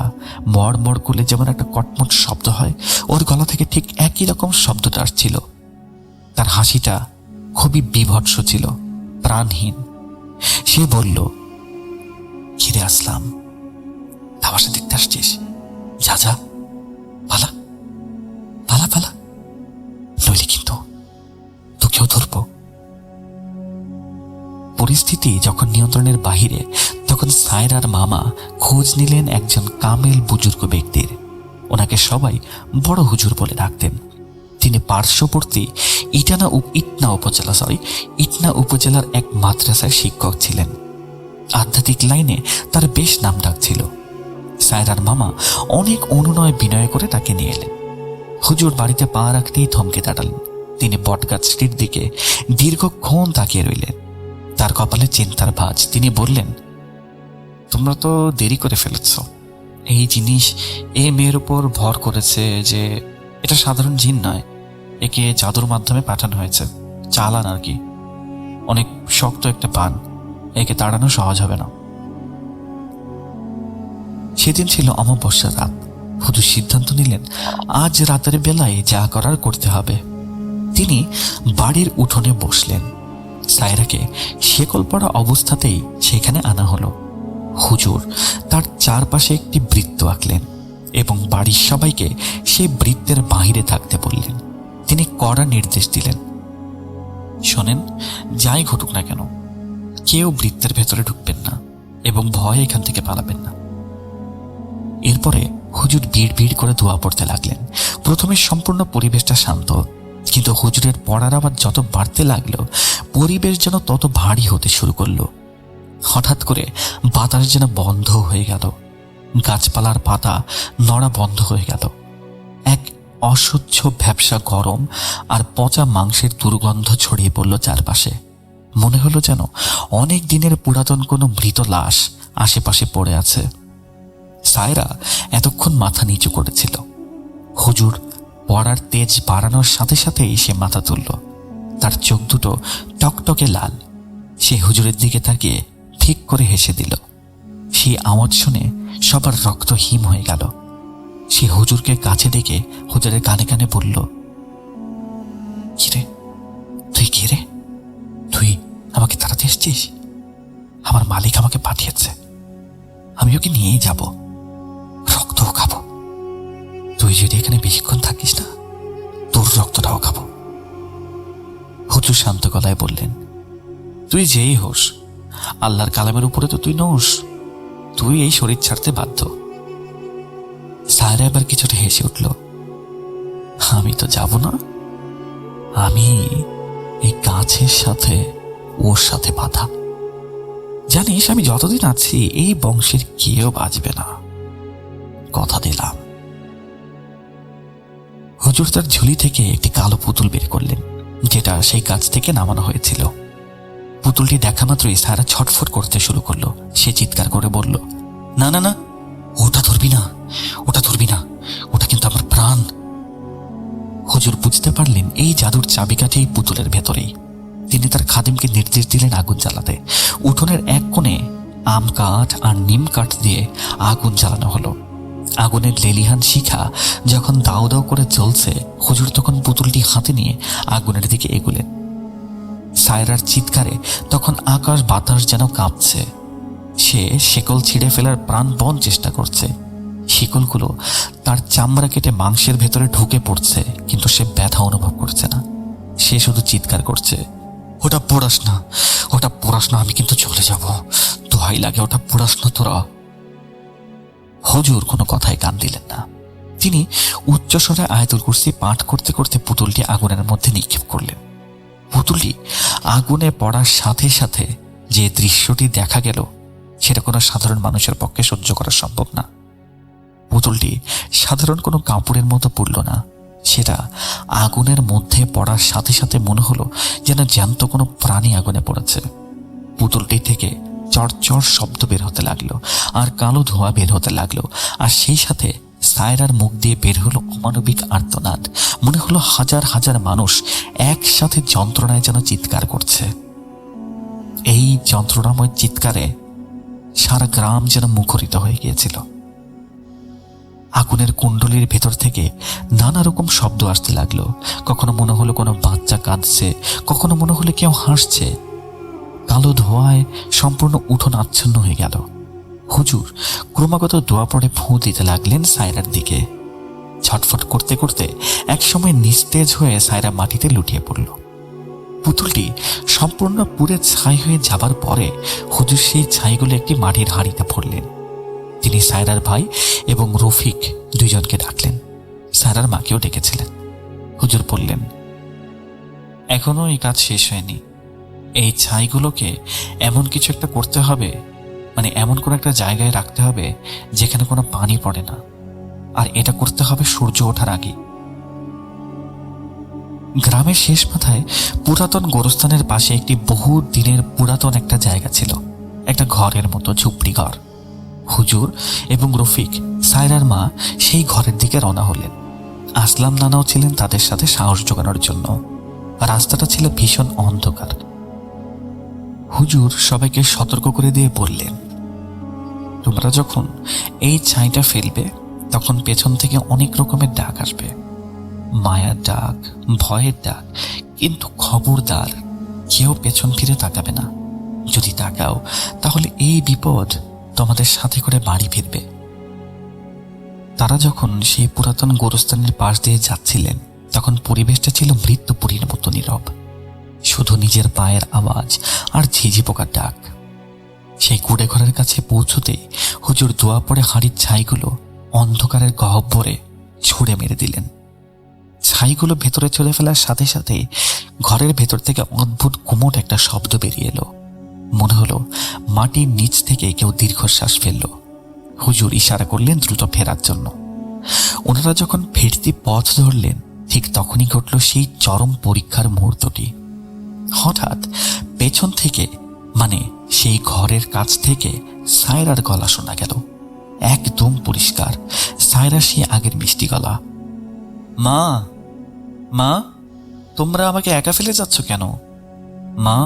মড় মড় করলে যেমন একটা কটমট শব্দ হয়, ওর গলা থেকে ঠিক একই রকম শব্দটা আসছিল। তার হাসিটা খুবই বীভৎস ছিল, প্রাণহীন। সে বলল, ঘিরে আসলাম, তামাশা দেখতে আসছিস? যা যা, পালা পালা পালা, নইলে কিন্তু তোকেও ধরব। পরিস্থিতি যখন নিয়ন্ত্রণের বাহিরে, তখন সায়রার মামা খোঁজ নিলেন একজন কামেল বুজুর্গ ব্যক্তির। ওনাকে সবাই বড় হুজুর বলে ডাকতেন। তিনি পার্শ্ববর্তী ইটনা উপজেলার এক মাদ্রাসার শিক্ষক ছিলেন। আধ্যাত্মিক লাইনে তার বেশ নাম ডাক ছিল। সায়রার মামা অনেক অনুনয় বিনয় করে তাকে নিয়ে এলেন। হুজুর বাড়িতে পা রাখতেই থমকে দাঁড়ালেন। তিনি বটগাছটির দিকে দীর্ঘক্ষণ তাকিয়ে রইলেন। তার কপালে চিন্তার ভাঁজ। তিনি বললেন, তোমরা তো দেরি করে ফেলেছ। এই জিনিস এই মেয়ের উপর ভর করেছে যে এটা সাধারণ জিন নয়, একে জাদুর মাধ্যমে পাঠানো হয়েছে। চালান আর কি, অনেক শক্ত একটা পান, একে তাড়ানো সহজ হবে না। সেদিন ছিল অমাবস্যার রাত। হুজুর সিদ্ধান্ত নিলেন আজ রাতের বেলায় যা করার করতে হবে। তিনি বাড়ির উঠোনে বসলেন। সায়রাকে শেকল পড়া অবস্থাতেই সেখানে আনা হলো। হুজুর তার চারপাশে একটি বৃত্ত আঁকলেন এবং বাড়ির সবাইকে সেই বৃত্তের বাহিরে থাকতে বললেন। তিনি কড়া নির্দেশ দিলেন, শোনেন, যাই ঘটুক না কেন কেউ বৃত্তের ভেতরে ঢুকবেন না এবং ভয়ে এখান থেকে পালাবেন না। এরপরে হুজুর ভিড় ভিড় করে দোয়া পড়তে লাগলেন। প্রথমে সম্পূর্ণ পরিবেশটা শান্ত, কিন্তু হুজুরের পড়ার আওয়াজ যত বাড়তে লাগলো, পরিবেশ যেন তত ভারী হতে শুরু করলো। হঠাৎ করে বাতাস যেন বন্ধ হয়ে গেল, গাছপালার পাতা নড়া বন্ধ হয়ে গেল। এক অসহ্য ভ্যাপসা গরম আর পচা মাংসের দুর্গন্ধ ছড়িয়ে পড়ল চারপাশে। মনে হলো যেন অনেক দিনের পুরাতন কোনো মৃত লাশ আশেপাশে পড়ে আছে। সায়রা এতক্ষণ মাথা নিচু করেছিল। হুজুর পড়ার তেজ বাড়ানোর সাথে সাথেই সে মাথা তুলল। তার চোখ দুটো টকটকে লাল। সে হুজুরের দিকে তাকিয়ে ঠিক করে হেসে দিল। সেই আওয়াজ শুনে সবার রক্ত হিম হয়ে গেল। সে হুজুরকে কাছে ডেকে হুজুরের কানে কানে বলল, কিরে তুই, কে রে তুই? আমাকে তাড়াতে এসছিস? আমার মালিক আমাকে পাঠিয়েছে, আমি ওকে নিয়েই যাব, রক্তও খাবো। তুই যদি এখানে বেশিক্ষণ থাকিস না, তোর রক্তটাও খাবো। হুজুর শান্ত গলায় বললেন, তুই যেই হোস, আল্লাহর কালামের উপরে তো তুই নোস, তুই এই শরীর ছাড়তে বাধ্য। সায়রা এবার কিছুটা হেসে উঠল। আমি তো যাব না, আমি এই গাছের সাথে ওর সাথে বাঁধা। জানিস, আমি যতদিন আছি এই বংশের কেউ বাঁচবে না, কথা দিলাম। হুজুর তার ঝুলি থেকে একটি কালো পুতুল বের করলেন, যেটা সেই গাছ থেকে নামানো হয়েছিল। পুতুলটি দেখা মাত্রই সায়রা ছটফট করতে শুরু করলো। সে চিৎকার করে বলল, না না না, ওটা ধরবি না, ওটা ধরবি না, ওটা কিন্তু আমার প্রাণ। হুজুর বুঝতে পারলেন এই জাদুর চাবিকাঠি এই পুতুলের ভেতরেই। তিনি তার খাদেমকে নির্দেশ দিলেন আগুন জ্বালাতে। উঠোনের এক কোণে আম কাঠ আর নিম কাঠ দিয়ে আগুন জ্বালানো হলো। আগুনের লেলিহান শিখা যখন দাও দাও করে জ্বলছে, হুজুর তখন পুতুলটি হাতে নিয়ে আগুনের দিকে এগুলেন। সায়রার চিৎকারে তখন আকাশ বাতাস যেন কাঁপছে। সে শিকল ছিঁড়ে ফেলার প্রাণপণ চেষ্টা করছে। শিকলগুলো তার চামড়া কেটে মাংসের ভেতরে ঢুকে পড়ছে, কিন্তু সে ব্যথা অনুভব করছে না। সে শুধু চিৎকার করছে, ওটা পোড়াস না, ওটা পোড়াস না, আমি কিন্তু চলে যাব, দোহাই লাগে, ওটা পোড়াস না তোরা। হুজুর কোনো কথায় কান দিলেন না। তিনি উচ্চস্বরে আয়াতুল কুরসি পাঠ করতে করতে পুতুলটি আগুনের মধ্যে নিক্ষেপ করলেন। পুতুলটি আগুনে পড়ার সাথে সাথে যে দৃশ্যটি দেখা গেল সেটা কোনো সাধারণ মানুষের পক্ষে সহ্য করা সম্ভব না। পুতুলটি সাধারণ কোনো কাপড়ের মতো পড়ল না, সেটা আগুনের মধ্যে পড়ার সাথে সাথে মনে হলো যেন জ্যান্ত কোনো প্রাণী আগুনে পড়েছে। পুতুলটি থেকে চরচর শব্দ বের হতে লাগলো, আর কালো ধোঁয়া বের হতে লাগলো, আর সেই সাথে সায়রার মুখ দিয়ে বের হলো অমানবিক আর্তনাদ। মনে হলো হাজার হাজার মানুষ একসাথে যন্ত্রণায় যেন চিৎকার করছে। এই যন্ত্রণাময় চিৎকারে সারা গ্রাম যেন মুখরিত হয়ে গিয়েছিল। আগুনের কুণ্ডলীর ভেতর থেকে নানা রকম শব্দ আসতে লাগলো। কখনো মনে হলো কোনো বাচ্চা কাঁদছে, কখনো মনে হলো কেউ হাসছে। কালো ধোঁয়ায় সম্পূর্ণ উঠোন আচ্ছন্ন হয়ে গেল। হুজুর ক্রমাগত দোয়া পড়ে ফুঁ দিতে লাগলেন সায়রার দিকে। ছটফট করতে করতে একসময় নিস্তেজ হয়ে সায়রা মাটিতে লুটিয়ে পড়ল। পুতুলটি সম্পূর্ণ পুড়ে ছাই হয়ে যাবার পরে হুজুর সেই ছাইগুলো একটি মাটির হাঁড়িতে ভরলেন। তিনি সায়রার ভাই এবং রফিক দুইজনকে ডাকলেন। সায়রার মাকেও ডেকেছিলেন। হুজুর বললেন, এখনো এই কাজ শেষ হয়নি। এই ছাইগুলোকে এমন কিছু একটা করতে হবে, মানে এমন কোনো একটা জায়গায় রাখতে হবে যেখানে কোনো পানি পড়ে না, আর এটা করতে হবে সূর্য ওঠার আগে। গ্রামের শেষ মাথায় পুরাতন গোরস্থানের পাশে একটি বহু দিনের পুরাতন একটা জায়গা ছিল, একটা ঘরের মতো ঝুপড়ি ঘর। হুজুর এবং রফিক সায়রার মা সেই ঘরের দিকে রওনা হলেন। আসলাম নানাও ছিলেন তাদের সাথে সাহস জোগানোর জন্য। রাস্তাটা ছিল ভীষণ অন্ধকার। হুজুর সবাইকে সতর্ক করে দিয়ে বললেন, তোমরা যখন এই ছাইটা ফেলবে তখন পেছন থেকে অনেক রকমের ডাক আসবে, মায়ার ডাক, ভয়ের ডাক, কিন্তু খবরদার কেউ পেছন ফিরে তাকাবে না। যদি তাকাও তাহলে এই বিপদ তোমাদের সাথে করে বাড়ি ফিরবে। তারা যখন সেই পুরাতন গোরস্থানের পাশ দিয়ে যাচ্ছিলেন তখন পরিবেশটা ছিল মৃত্যুপুরীর মতো নীরব। শুধু নিজের পায়ের আওয়াজ আর ঝিঝি পোকার ডাক। সেই কুড়ে ঘরের কাছে পৌঁছতেই হুজুর দোয়া পড়ে হাঁড়ির ছাইগুলো অন্ধকারের গহ্বরে ছুঁড়ে মেরে দিলেন। ছাইগুলো ভেতরে চলে ফেলার সাথে সাথে ঘরের ভেতর থেকে অদ্ভুত কুমোট একটা শব্দ বেরিয়ে এলো। মনে হলো মাটির নিচ থেকে কেউ দীর্ঘশ্বাস ফেলল। হুজুর ইশারা করলেন দ্রুত ফেরার জন্য। ওনারা যখন ফিরতি পথ ধরলেন ঠিক তখনই ঘটল সেই চরম পরীক্ষার মুহূর্তটি। হঠাৎ পেছন থেকে, মানে সেই ঘরের কাছ থেকে সায়রার গলা শোনা গেল, একদম পরিষ্কার। সায়রা সেই আগের মিষ্টি গলা। মা, মা, তোমরা আমাকে একা ফেলে যাচ্ছ কেন? মা,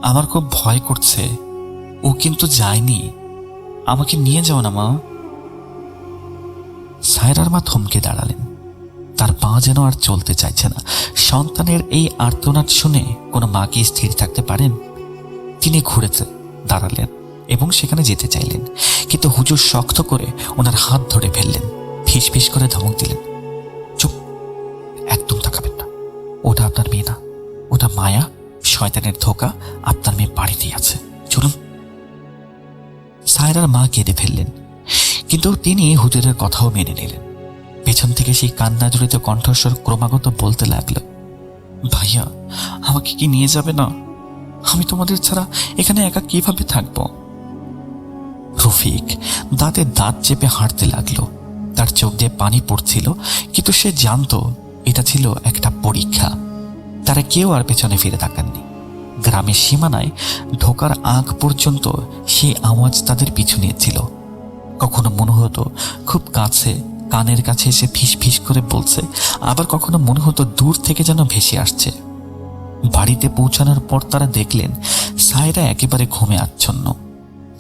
আমার খুব ভয় করছে। ও কিন্তু যায়নি, আমাকে নিয়ে যাও না মা। সায়রার মা থমকে দাঁড়ালেন। তার পা যেন আর চলতে চাইছে না। সন্তানের এই আর্তনাদ শুনে কোনো মা কি স্থির থাকতে পারেন? তিনি ঘুরে দাঁড়ালেন এবং সেখানে যেতে চাইলেন, কিন্তু হুজুর শক্ত করে ওনার হাত ধরে ফেললেন। ফিস ফিস করে ধমক দিলেন, চুপ, একদম তাকাবেন না। ওটা আপনার মেয়ে না, ওটা মায়া, শয়তানের ধোঁকা। আপনার মেয়ে বাড়িতেই আছে, চলুন। সায়রার মা কেঁদে ফেললেন, কিন্তু তিনি হুজুরের কথাও মেনে নিলেন। পেছন থেকে সেই কান্না জড়িত কণ্ঠস্বর ক্রমাগত বলতে লাগল, ভাইয়া, আমাকে কি নিয়ে যাবে না? আমি তোমাদের ছাড়া এখানে একা কিভাবে থাকব? রফিক দাঁতে দাঁত চেপে হাঁটতে লাগলো। তার চোখ দিয়ে পানি পড়ছিল, কিন্তু সে জানতো এটা ছিল একটা পরীক্ষা। তারা কেউ আর পেছনে ফিরে তাকাননি। গ্রামের সীমানায় ঢোকার আগ পর্যন্ত সেই আওয়াজ তাদের পিছু নিয়েছিল। কখনো মনে হতো খুব কাছে, কানের কাছে এসে ফিস ফিস করে বলছে, আবার কখনো মনে হতো দূর থেকে যেন ভেসে আসছে। বাড়িতে পৌঁছানোর পর তারা দেখলেন সায়রা একেবারে ঘুমে আচ্ছন্ন,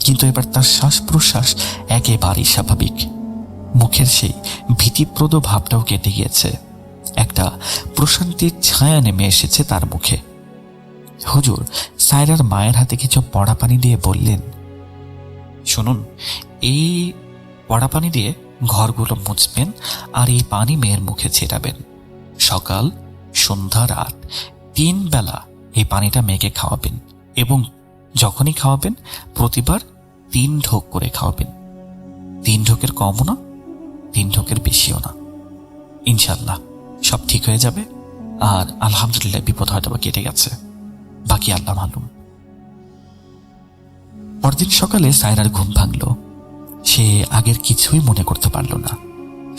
কিন্তু এবার তার শ্বাস প্রশ্বাস একেবারেই স্বাভাবিক। মুখের সেই ভীতিপ্রদ ভাবটাও কেটে গিয়েছে। একটা প্রশান্তির ছায়া নেমে এসেছে তার মুখে। হুজুর সায়রার মায়ের হাতে কিছু পড়া পানি দিয়ে বললেন, শুনুন, এই পড়া পানি দিয়ে ঘরগুলো মুছবেন আর এই পানি মেয়ের মুখে ছেটাবেন। সকাল, সন্ধ্যা, রাত 3 বেলা এই পানিটা মেয়েকে খাওয়াবেন এবং যখনই খাওয়াবেন প্রতিবার 3 ঢোক করে খাওয়াবেন। 3 ঢোকের কমও না, 3 ঢোকের বেশিও না। ইনশাল্লাহ সব ঠিক হয়ে যাবে আর আলহামদুলিল্লাহ বিপদ হয়তো বা কেটে গেছে, বাকি আল্লাহ মালুম। পরদিন সকালে সায়রার ঘুম ভাঙল। সে আগের কিছুই মনে করতে পারল না।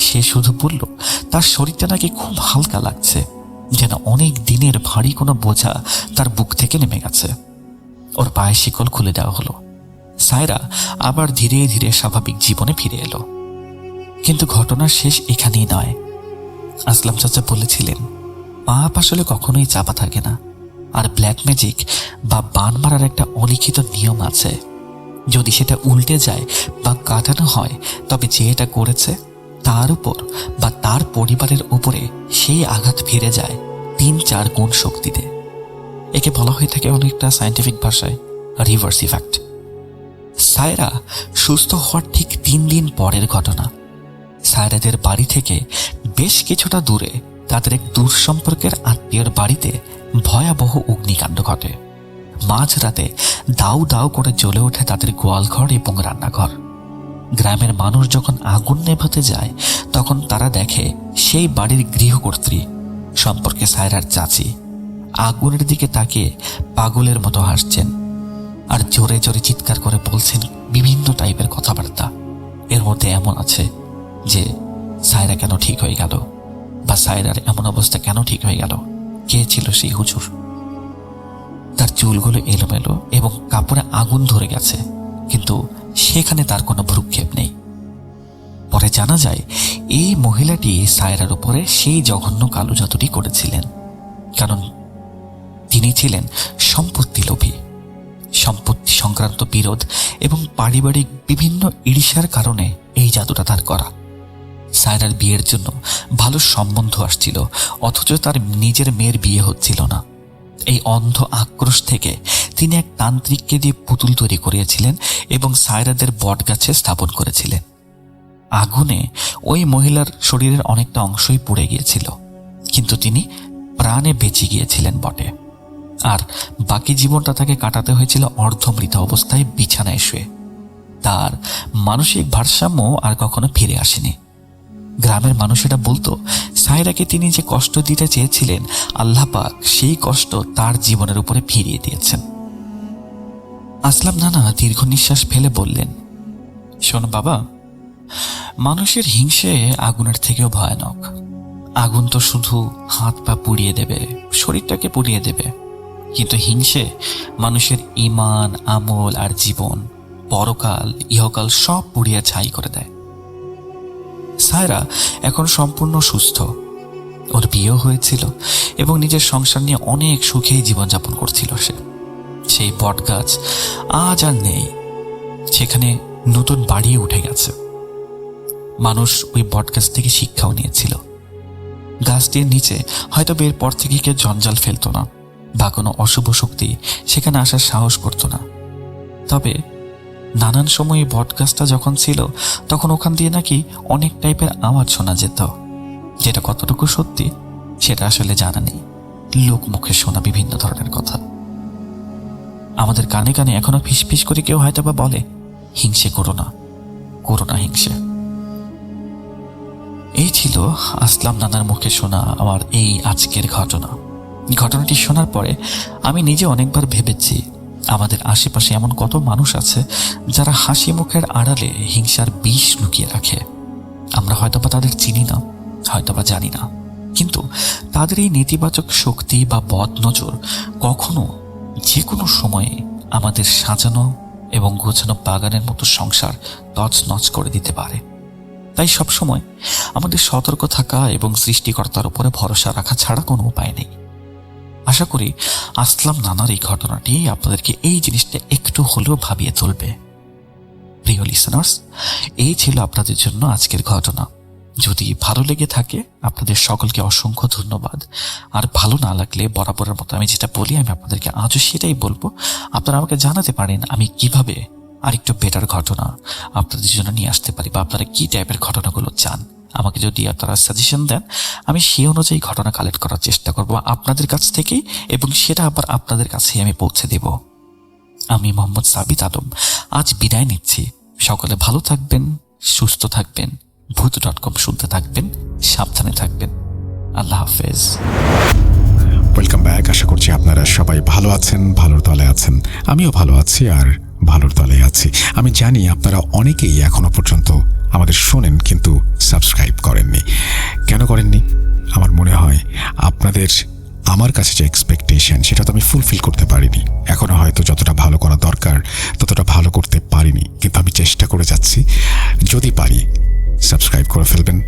সে শুধু বলল তার শরীরটা নাকি খুব হালকা লাগছে, যেন অনেক দিনের ভারী কোনো বোঝা তার বুক থেকে নেমে গেছে। ওর পায়ের শিকল খুলে দেওয়া হলো। সায়রা আবার ধীরে ধীরে স্বাভাবিক জীবনে ফিরে এলো। কিন্তু ঘটনার শেষ এখানেই নয়। আসলাম চাচা বলেছিলেন, পাপ আসলে কখনোই চাপা থাকে না, আর ব্ল্যাক ম্যাজিক বা বান মারার একটা অলিখিত নিয়ম আছে। যদি সেটা উল্টে যায় বা কাটানো হয়, তবে যে এটা করেছে তার উপর বা তার পরিবারের উপরে সেই আঘাত ফিরে যায় 3-4 গুণ শক্তিতে। একে বলা হয়ে থাকে অনেকটা সায়েন্টিফিক ভাষায় রিভার্স ইফেক্ট। সায়রা সুস্থ হওয়ার ঠিক 3 দিন পরের ঘটনা। সায়রাদের বাড়ি থেকে বেশ কিছুটা দূরে তাদের এক দূর সম্পর্কের আত্মীয়র বাড়িতে ভয়াবহ অগ্নিকাণ্ড ঘটে। মাঝরাতে দাউ দাউ করে জ্বলে ওঠে তাদের গোয়ালঘর এবং রান্নাঘর। গ্রামের মানুষ যখন আগুন নেভাতে যায়, তখন তারা দেখে সেই বাড়ির গৃহকর্ত্রী, সম্পর্কে সায়রার চাচি, আগুনের দিকে তাকিয়ে পাগলের মতো হাসছেন আর জোরে জোরে চিৎকার করে বলছেন বিভিন্ন টাইপের কথাবার্তা। এর মধ্যে এমন আছে যে সায়রা কেন ঠিক হয়ে গেল, বা সায়রার এমন অবস্থা কেন ঠিক হয়ে গেল, কে ছিল সেই হুজুর। তার চুলগুলো এলোমেলো এবং কাপড়ে আগুন ধরে গেছে, কিন্তু সেখানে তার কোনো ভ্রুক্ষেপ নেই। পরে জানা যায় এই মহিলাটি সায়রার উপরে সেই জঘন্য কালো জাদুটি করেছিলেন, কারণ তিনি ছিলেন সম্পত্তি লোভী। সম্পত্তি সংক্রান্ত বিরোধ এবং পারিবারিক বিভিন্ন ঈর্ষার কারণে এই জাদুটা তার করা। সায়রার বিয়ের জন্য ভালো সম্বন্ধ আসছিল, অথচ তার নিজের মেয়ের বিয়ে হচ্ছিল না। এই অন্ধ আক্রোশ থেকে তিনি এক তান্ত্রিককে দিয়ে পুতুল তৈরি করিয়েছিলেন এবং সায়রাদের বটগাছে স্থাপন করেছিলেন। আগুনে ওই মহিলার শরীরের অনেকটা অংশই পুড়ে গিয়েছিল, কিন্তু তিনি প্রাণে বেঁচে গিয়েছিলেন বটে। আর বাকি জীবনটা তাকে কাটাতে হয়েছিল অর্ধমৃত অবস্থায় বিছানায় শুয়ে। তার মানসিক ভারসাম্য আর কখনো ফিরে আসেনি। গ্রামের মানুষেরা বলতো, সায়রাকে তিনি যে কষ্ট দিতে চেয়েছিলেন, আল্লাহ পাক সেই কষ্ট তার জীবনের উপরে ফিরিয়ে দিয়েছেন। আসলাম নানা দীর্ঘ নিঃশ্বাস ফেলে বললেন, শোনো বাবা, মানুষের হিংসে আগুনের থেকেও ভয়ানক। আগুন তো শুধু হাত পা পুড়িয়ে দেবে, শরীরটাকে পুড়িয়ে দেবে, কিন্তু হিংসে মানুষের ঈমান, আমল আর জীবন, পরকাল ইহকাল সব পুড়িয়ে ছাই করে দেয়। সায়রা এখন সম্পূর্ণ সুস্থ। ওর বিয়েও হয়েছিল এবং নিজের সংসার নিয়ে অনেক সুখে জীবনযাপন করছিল সে। সেই বটগাছ আজ আর নেই, সেখানে নতুন বাড়ি উঠে গেছে। মানুষ ওই বটগাছ থেকে শিক্ষাও নিয়েছিল। গাছটির নিচে হয়তো এর পর থেকে কেউ জঞ্জাল ফেলতো না বা কোনো অশুভ শক্তি সেখানে আসার সাহস করতো না। তবে নানান সময় বটগাছটা যখন ছিল, তখন ওখান দিয়ে নাকি অনেক টাইপের আওয়াজ শোনা যেত, যেটা কতটুকু সত্যি সেটা আসলে জানা নেই। লোক মুখে শোনা বিভিন্ন ধরনের কথা। আমাদের কানে কানে এখনো ফিসফিস করে কেউ হয়তো বা বলে, হিংসে করো না, করো না হিংসে। এই ছিল আসলাম নানার মুখে শোনা আমার এই আজকের ঘটনা। ঘটনাটি শোনার পরে আমি নিজে অনেকবার ভেবেছি, আমাদের আশেপাশে এমন কত মানুষ আছে যারা হাসি মুখের আড়ালে হিংসার বিষ লুকিয়ে রাখে। আমরা হয়তোবা তাদের চিনি না, হয়তোবা জানি না, কিন্তু তাদের এই নেতিবাচক শক্তি বা বদ নজর কখনো যে কোনো সময়ে আমাদের সাজানো এবং গোছানো বাগানের মতো সংসার তছনছ করে দিতে পারে। তাই সবসময় আমাদের সতর্ক থাকা এবং সৃষ্টিকর্তার উপরে ভরসা রাখা ছাড়া কোনো উপায় নেই। আশা করি আসলাম নানার এই ঘটনাটি আপনাদেরকে এই জিনিসটা একটু হলেও ভাবিয়ে তুলবে। প্রিয় লিসেনার্স, এই ছিল আপনাদের জন্য আজকের ঘটনা। যদি ভালো লেগে থাকে আপনাদের সকলকে অসংখ্য ধন্যবাদ। আর ভালো না লাগলে বরাবরের মতো আমি যেটা বলি, আমি আপনাদেরকে আজও সেটাই বলবো। আপনারা আমাকে জানাতে পারেন আমি কিভাবে আরেকটু বেটার ঘটনা আপনাদের জন্য নিয়ে আসতে পারি, বা আপনারা কি টাইপের ঘটনাগুলো চান। আমাকে যদি আপনারা সাজেশন দেন, আমি সেই অনুযায়ী ঘটনা কালেক্ট করার চেষ্টা করব আপনাদের কাছ থেকেই, এবং সেটা আবার আপনাদের কাছেই আমি পৌঁছে দেব। আমি মোহাম্মদ সাবিত আলম আজ বিদায় নিচ্ছি। সকলে ভালো থাকবেন, সুস্থ থাকবেন, ভূত.com শুনতে থাকবেন, সাবধানে থাকবেন। আল্লাহ হাফেজ। Welcome back. আশা করছি আপনারা সবাই ভালো আছেন, ভালোর দলে আছেন। আমিও ভালো আছি আর ভালোর দলে আছি। আমি জানি আপনারা অনেকেই এখনো পর্যন্ত আমাদের শোনেন, কিন্তু সাবস্ক্রাইব করেননি। কেন করেননি? আমার মনে হয় আপনাদের আমার কাছে যে এক্সপেকটেশন, সেটা তো আমি ফুলফিল করতে পারিনি। এখনো হয়তো যতটা ভালো করা দরকার ততটা ভালো করতে পারিনি, কিন্তু আমি চেষ্টা করে যাচ্ছি। যদি পারি সাবস্ক্রাইব করে ফেলবেন,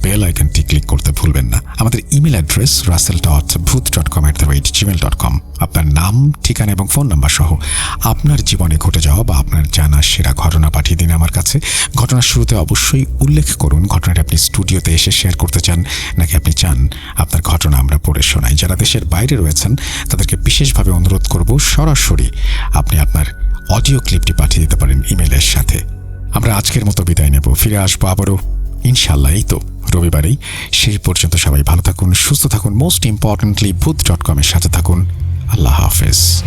বেল আইকনটি ক্লিক করতে ভুলবেন না। আমাদের ইমেল অ্যাড্রেস russell.booth.com@gmail.com। আপনার নাম, ঠিকানা এবং ফোন নাম্বার সহ আপনার জীবনে ঘটে যাওয়া বা আপনার জানা সেরা ঘটনা পাঠিয়ে দিন আমার কাছে। ঘটনার শুরুতে অবশ্যই উল্লেখ করুন ঘটনাটা আপনি স্টুডিওতে এসে শেয়ার করতে চান, নাকি আপনি চান আপনার ঘটনা আমরা পড়ে শোনাই। যারা দেশের বাইরে রয়েছেন তাদেরকে বিশেষভাবে অনুরোধ করব, সরাসরি আপনি আপনার অডিও ক্লিপটি পাঠিয়ে দিতে পারেন ইমেলের সাথে। আমরা আজকের মতো বিদায় নেব, ফিরে আসবো আবারও ইনশাল্লাহ এই তো রবিবারেই। সেই পর্যন্ত সবাই ভালো থাকুন, সুস্থ থাকুন, মোস্ট ইম্পর্টেন্টলি ভূত.com এর সাথে থাকুন। আল্লাহ হাফেজ।